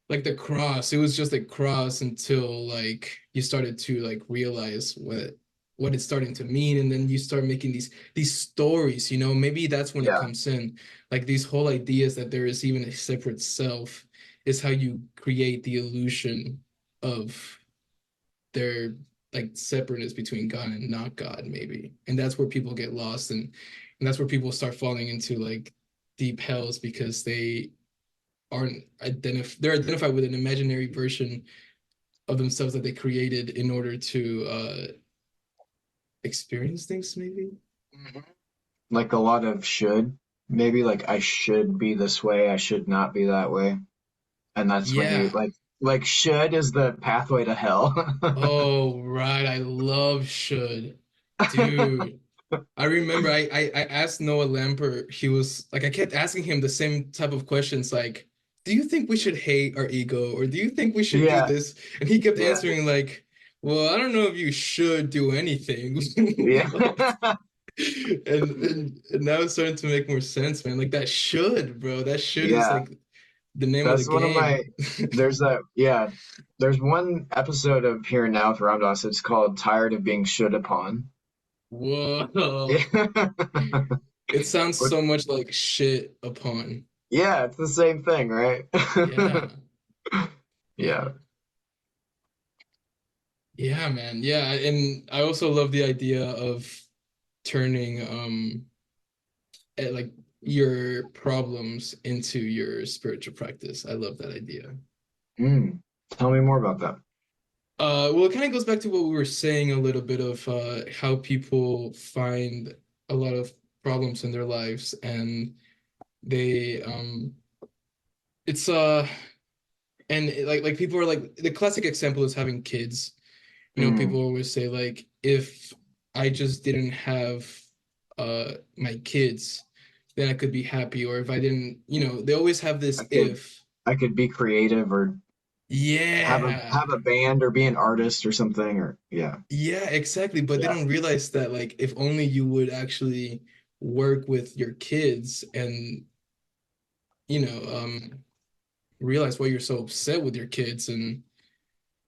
Like the cross, it was just a cross until like you started to like realize what it's starting to mean, and then you start making these stories. Maybe that's when it Yeah. comes in. Like these whole ideas that there is even a separate self is how you create the illusion of their like separateness between God and not God, maybe. And that's where people get lost, and that's where people start falling into like deep hells, because they're identified with an imaginary version of themselves that they created in order to experience things, maybe. Mhm. Like a lot of should, maybe like I should be this way, I should not be that way. And that's when you Yeah. like should is the pathway to hell. Oh, right. I love should. Dude. I remember I asked Noah Lampert. He was like, I kept asking him the same type of questions, like, do you think we should hate our ego, or do you think we should do Yeah, this? And he kept yeah, answering like, well, I don't know if you should do anything. yeah. Like, and now it's starting to make more sense, man. Like that should, bro. That should is Yeah. like the name of the That's one of my game. there's one episode of Here and Now with Ramdas. It's called Tired of Being Should Upon. Whoa. Yeah. It sounds Which- so much like shit upon. yeah, it's the same thing, right? Yeah. Yeah. Yeah. Yeah, man. Yeah, and I also love the idea of turning like your problems into your spiritual practice. I love that idea. Mm. Tell me more about that. Well, it kind of goes back to what we were saying a little bit of how people find a lot of problems in their lives, and they it's and like people are like, the classic example is having kids. People Mm. always say like, if I just didn't have my kids, then I could be happy. Or if I didn't, they always have I this could if. I could be creative or Yeah. have a band or be an artist or something or yeah. Yeah, exactly. But they Yeah. don't realize that like if only you would actually work with your kids, and you know, realize why you're so upset with your kids, and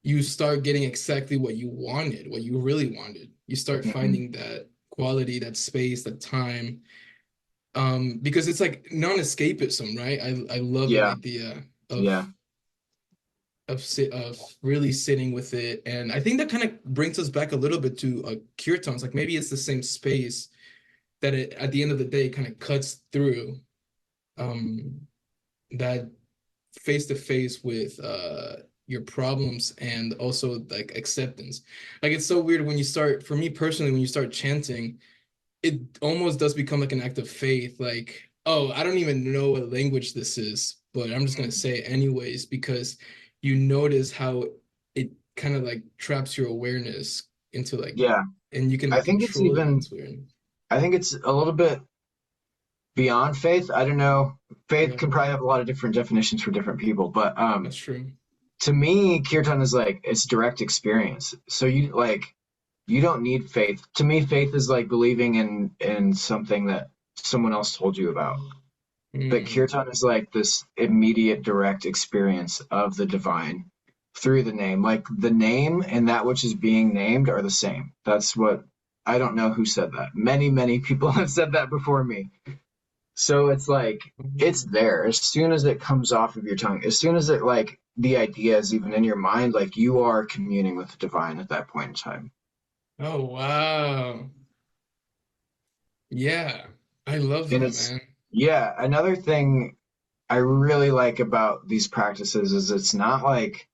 you start getting exactly what you wanted, what you really wanted. You start Hmm. finding that quality, that space, that time, Because it's like non-escapism, right? I love that Yeah, idea yeah, of really sitting with it, and I think that kind of brings us back a little bit to kirtans. Like maybe it's the same space that it at the end of the day kind of cuts through um that face to face with your problems and also like acceptance. Like it's so weird when you start, for me personally, when you start chanting, it almost does become like an act of faith. Like, oh, I don't even know what language this is, but I'm just gonna say it anyways because you notice how it kind of like traps your awareness into like, yeah. and you can I think it's control it. even, It's weird. I think it's a little bit beyond faith. I don't know. Faith Yeah, can probably have a lot of different definitions for different people, but that's true. to me, kirtan is like it's direct experience. So you don't need faith. To me, faith is like believing in something that someone else told you about. But Mm. kirtan is like this immediate direct experience of the divine through the name. Like the name and that which is being named are the same. That's what I don't know who said that. Many people have said that before me. So it's like it's there as soon as it comes off of your tongue. As soon as it like the idea is even in your mind, like you are communing with the divine at that point in time. Oh wow. Yeah, I love And that, it's man. yeah, another thing I really like about these practices is it's not like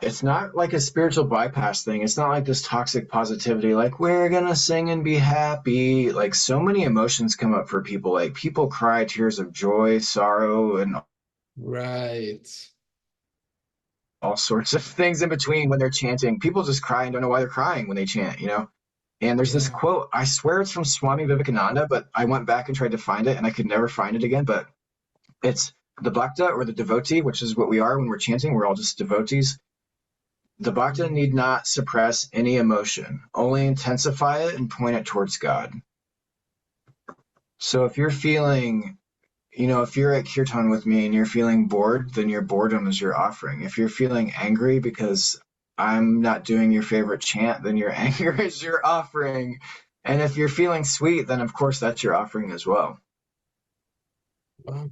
a spiritual bypass thing. It's not like this toxic positivity, like we're gonna sing and be happy. Like so many emotions come up for people. Like people cry tears of joy, sorrow, and Right. all sorts of things in between when they're chanting. People just cry and don't know why they're crying when they chant, you know? And there's this Yeah. quote, I swear it's from Swami Vivekananda, but I went back and tried to find it and I could never find it again. But it's the bhakta or the devotee, which is what we are when we're chanting. We're all just devotees. The bhakta need not suppress any emotion, only intensify it and point it towards God. So if you're feeling, if you're at kirtan with me and you're feeling bored, then your boredom is your offering. If you're feeling angry because I'm not doing your favorite chant, then your anger is your offering. And if you're feeling sweet, then of course that's your offering as well. Wow.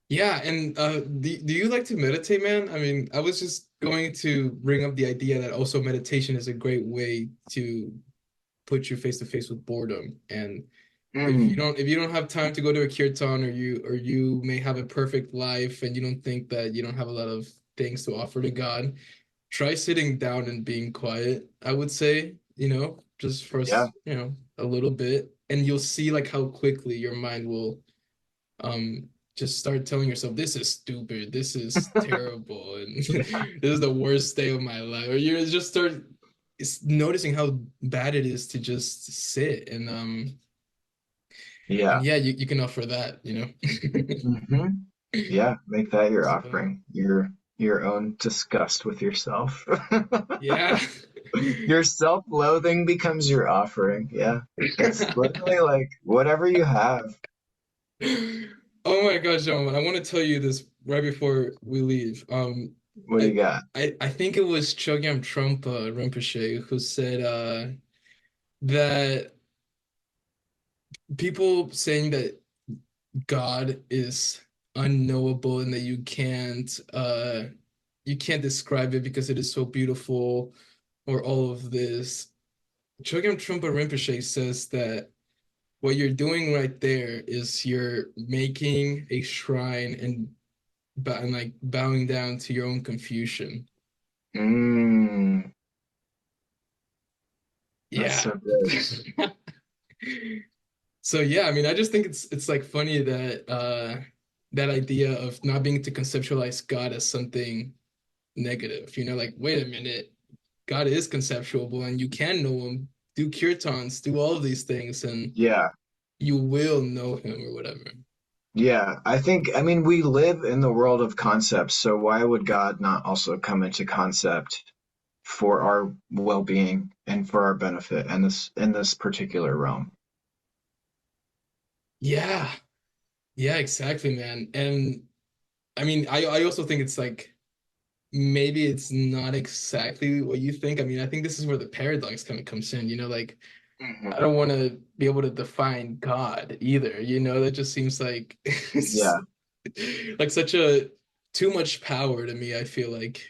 Yeah, and do you like to meditate, man? I mean, I was just going to bring up the idea that also meditation is a great way to put you face to face with boredom. And Mm, if you don't have time to go to a kirtan, or you may have a perfect life and you don't think that you don't have a lot of things to offer to God, try sitting down and being quiet, I would say, just for yeah, a little bit, and you'll see like how quickly your mind will just start telling yourself this is stupid, this is terrible, and this is the worst day of my life. Or you just start noticing how bad it is to just sit and yeah. yeah, you can offer that, Hmm. Yeah, make that your So offering. Your own disgust with yourself. yeah. Your self-loathing becomes your offering. Yeah. It's literally like whatever you have. Oh my gosh, John, I want to tell you this right before we leave. What do you I got? I think it was Chogyam Trungpa Rinpoche who said that people saying that God is unknowable and that you can't describe it because it is so beautiful or all of this. Chogyam Trungpa Rinpoche says that what you're doing right there is you're making a shrine and like bowing down to your own confusion. Mmm, that's Yeah. so good. So yeah, I mean, I just think it's like funny that that idea of not being to conceptualize God as something negative. Like wait a minute, God is conceptual and you can know him, do kirtans, do all of these things, and Yeah. you will know him or whatever. Yeah. I mean, we live in the world of concepts, so why would God not also come into concept for our well-being and for our benefit in this particular realm? Yeah. Yeah, exactly, man. And I mean, I also think it's like maybe it's not exactly what you think. I mean, I think this is where the paradox kind of comes in, like Hmm. I don't want to be able to define God either. That just seems like Yeah, it's like such a too much power to me. I feel like,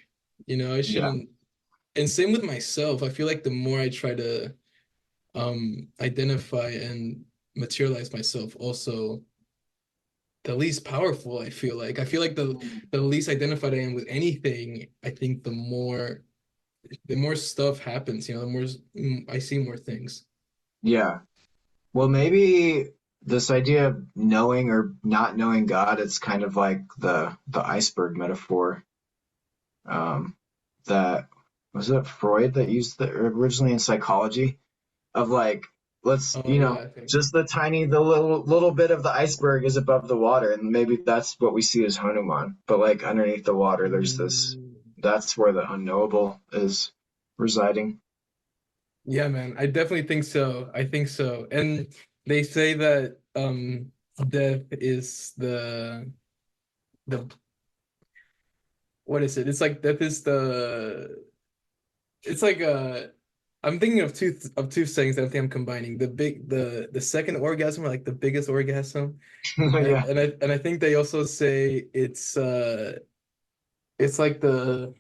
I yeah, shouldn't. And same with myself. I feel like the more I try to identify and materialize myself, also the least powerful I feel like the least identified I am with anything, I think the more stuff happens, the more I see more things. yeah. Well, maybe this idea of knowing or not knowing God, it's kind of like the iceberg metaphor. Um, that was it Freud that used the originally in psychology of like let's Oh yeah, I think. just the little bit of the iceberg is above the water, and maybe that's what we see as Hanuman. But like underneath the water, there's this. Mm. That's where the unknowable is residing. Yeah, man, I definitely think so. I think so. And they say that death is the what is it? It's like death is the it's like I'm thinking of two things that I think I'm combining. The second orgasm, or like the biggest orgasm. And Yeah. I think they also say it's like they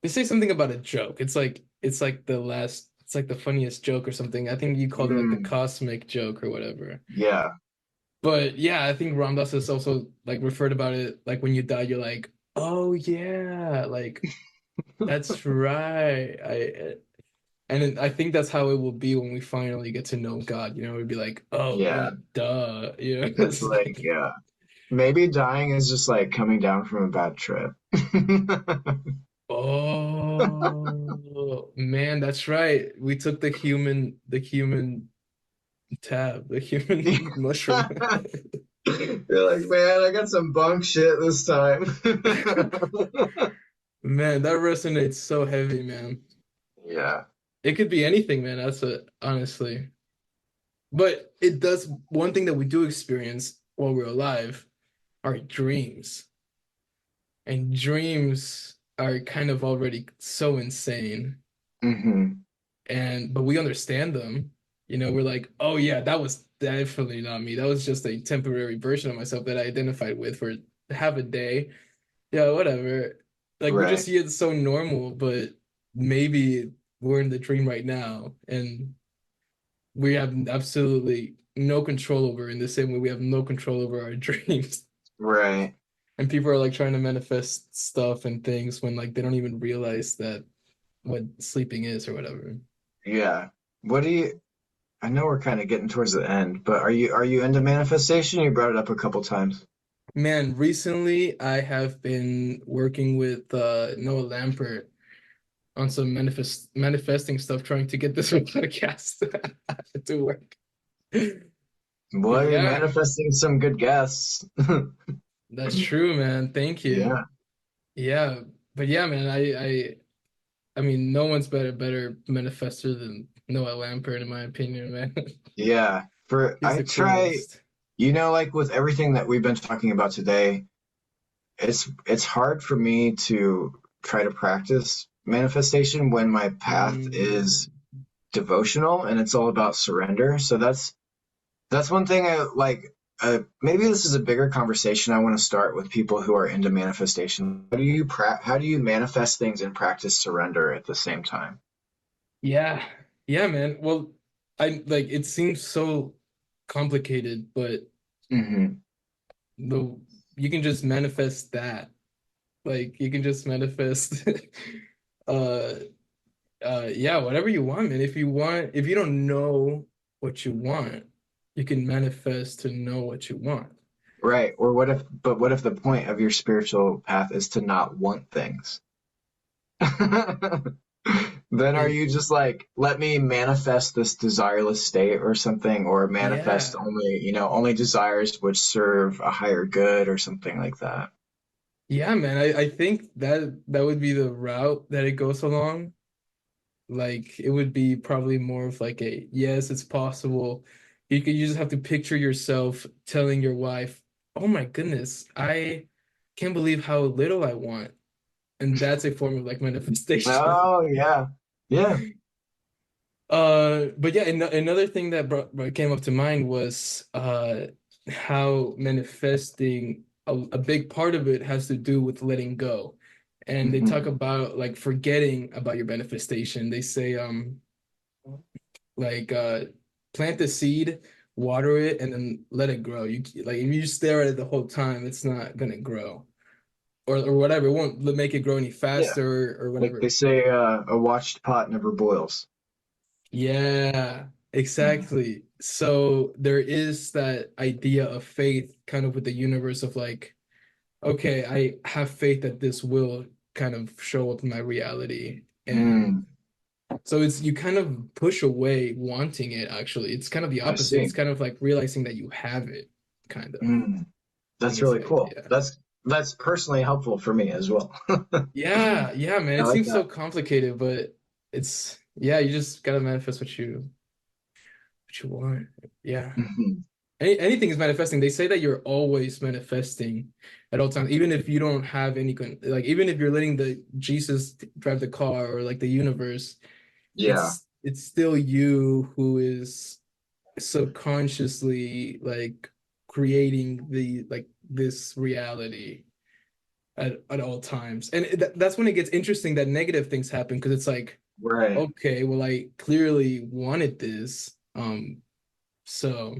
say something about a joke. It's like the funniest joke or something. I think you called it like the Mm, cosmic joke or whatever. yeah. But yeah, I think Ram Dass has also like referred about it like when you die, you're like, oh yeah, like that's right. I think that's how it will be when we finally get to know God. We'd be like, oh Yeah. yeah, duh. It's It's like, like, yeah. Maybe dying is just like coming down from a bad trip. oh man, that's right. We took the human tab, the human mushroom. You're like, man, I got some bunk shit this time. Man, that resonates so heavy, man. Yeah. It could be anything, man. That's honestly. But it does one thing that we do experience while we're alive are dreams. And dreams are kind of already so insane. Hmm. But we understand them. We're like, oh yeah, that was definitely not me. That was just a temporary version of myself that I identified with for half a day. Yeah, whatever. Like we just Right. see it so normal, but maybe we're in the dream right now and we have absolutely no control over it in the same way we have no control over our dreams. Right. And people are like trying to manifest stuff and things when like they don't even realize that what sleeping is or whatever. Yeah. What do you I know we're kind of getting towards the end, but are you into manifestation? You brought it up a couple times. Man, recently I have been working with Noah Lampert on some manifesting stuff, trying to get this podcast to work. But Boy, you're yeah, manifesting some good guests. that's true, man. Thank you. Yeah. Yeah, but yeah, man, I mean, no one's better manifester than Noah Lampert, in my opinion, man. Yeah. For He's I the try, coolest. like with everything that we've been talking about today, it's hard for me to try to practice manifestation when my path is Mm, devotional and it's all about surrender. So that's one thing I like. Maybe this is a bigger conversation I want to start with people who are into manifestation. How do you manifest things and practice surrender at the same time? yeah, yeah, man. Well, I like it seems so complicated, but Hmm. the you can just manifest that. Like you can just manifest uh yeah, whatever you want, man. If you don't know what you want, you can manifest to know what you want. Right. Or what if the point of your spiritual path is to not want things? Then are And you just like, let me manifest this desireless state or something, or manifest yeah, only desires which serve a higher good or something like that? yeah, man. I think that would be the route that it goes along. Like it would be probably more of like a yes, it's possible. You just have to picture yourself telling your wife, "Oh my goodness, I can't believe how little I want." And that's a form of like manifestation. Oh yeah. Yeah. But yeah, another thing that came up to mind was how manifesting a big part of it has to do with letting go. And they talk Hmm. about like forgetting about your manifestation. They say like plant the seed, water it, and then let it grow. You like if you stare at it the whole time, it's not gonna grow. Or whatever, it won't make it grow any Yeah, faster or like they whatever. say, a watched pot never boils. Yeah, Mhm. exactly. So there is that idea of faith kind of with the universe of like, okay, I have faith that this will kind of show up in my reality. And Mm, so it's you kind of push away wanting it actually. It's kind of the I opposite. It's see. kind of like realizing that you have it, kind of. Mm, I think that's it's really the cool. idea. That's personally helpful for me as well. Yeah, yeah, man. I It like seems so that. complicated, but it's yeah, you just gotta manifest what you want. Yeah. Hmm. Anything is manifesting. They say that you're always manifesting at all times, even if you don't have any like even if you're letting the Jesus drive the car or like the universe, Yeah, it's still you who is subconsciously like creating the like this reality at all times. And that's when it gets interesting that negative things happen because it's like, right. okay, well, I clearly wanted this. So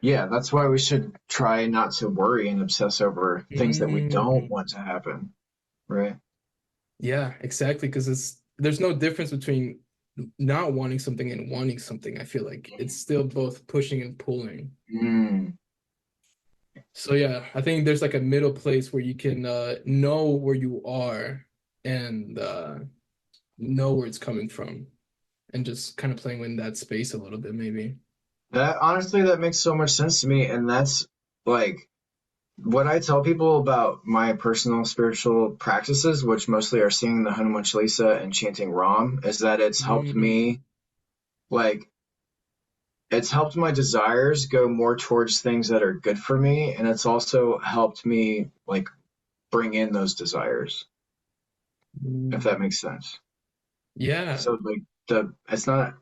Yeah, that's why we should try not to worry and obsess over things that we don't mm, want to happen, right? yeah, exactly. Because there's no difference between not wanting something and wanting something. I feel like it's still both pushing and pulling. Mm, So yeah, I think there's like a middle place where you can know where you are and know where it's coming from and just kind of playing in that space a little bit, maybe. that honestly, that makes so much sense to me, and that's like what I tell people about my personal spiritual practices, which mostly are singing the Hanuman Chalisa and chanting Ram, is that Mm, like it's helped my desires go more towards things that are good for me, and it's also helped me like bring in those desires, if that mm. makes sense. Yeah, So like it's not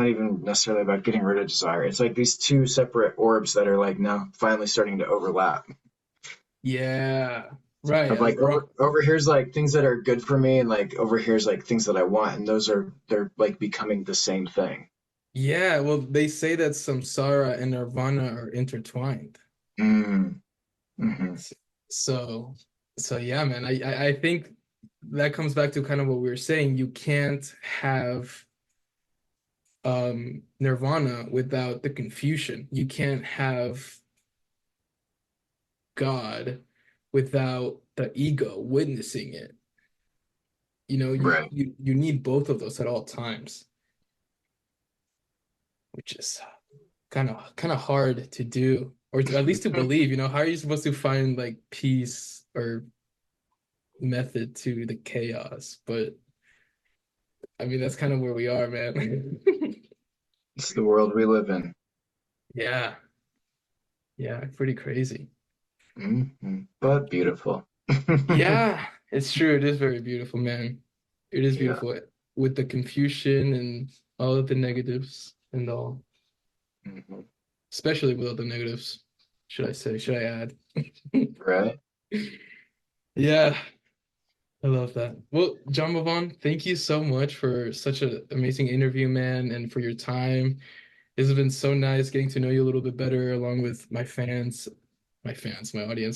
even necessarily about getting rid of desire. It's like these two separate orbs that are like now finally starting to overlap. yeah, right. Of like over here's like things that are good for me, and like over here's like things that I want, and they're like becoming the same thing. Yeah, well, they say that samsara and nirvana are intertwined. Mm, mm-hmm. So, so yeah, man, I think that comes back to kind of what we were saying. You can't have nirvana without the confusion. You can't have God without the ego witnessing it. You know, Right. you need both of those at all times, which is kind of hard to do, or at least to believe. You know, how are you supposed to find like peace or method to the chaos? But I mean, that's kind of where we are, man. It's the world we live in. Yeah, yeah, pretty crazy. But beautiful. Yeah, it's true. It is very beautiful, man. It is Yeah. beautiful with the confusion and all of the negatives and all, Hmm. especially with all the negatives, should I add? Right. Yeah, I love that. Well, Jambavan, thank you so much for such an amazing interview, man, and for your time. This has been so nice getting to know you a little bit better, along with my audience.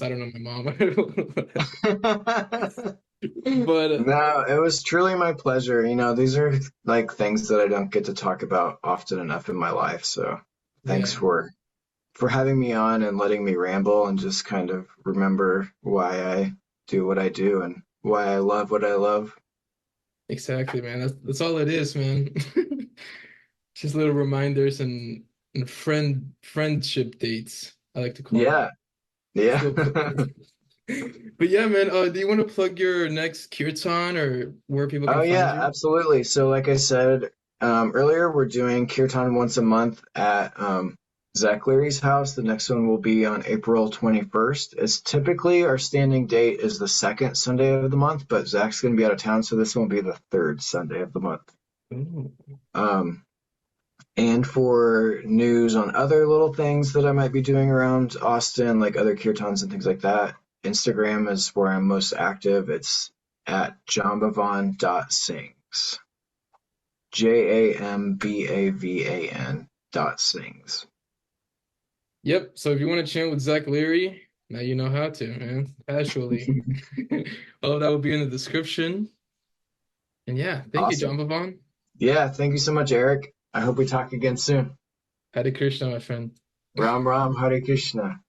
I don't know my mom, but No, it was truly my pleasure. These are like things that I don't get to talk about often enough in my life. So thanks yeah, for having me on and letting me ramble and just kind of remember why I do what I do and why I love what I love. exactly, man. That's all it is, man. Just little reminders and friendship dates, I like to call them. Yeah. Yeah. Still but yeah, man, do you want to plug your next kirtan or where people can Oh find yeah, you? absolutely. So like I said earlier, we're doing kirtan once a month at Zach Leary's house. The next one will be on April 21st. It's typically our standing date is the second Sunday of the month, but Zach's going to be out of town, so this will be the third Sunday of the month. Ooh. And for news on other little things that I might be doing around Austin, like other kirtans and things like that, Instagram is where I'm most active. It's at jambavan.sings. JAMBAVAN.sings. Yep. So if you want to chant with Zach Leary, now you know how to, man. Casually. All of that will be in the description. And yeah, thank you, Awesome. Jambavan. Yeah, thank you so much, Eric. I hope we talk again soon. Hare Krishna, my friend. Ram Ram Hare Krishna.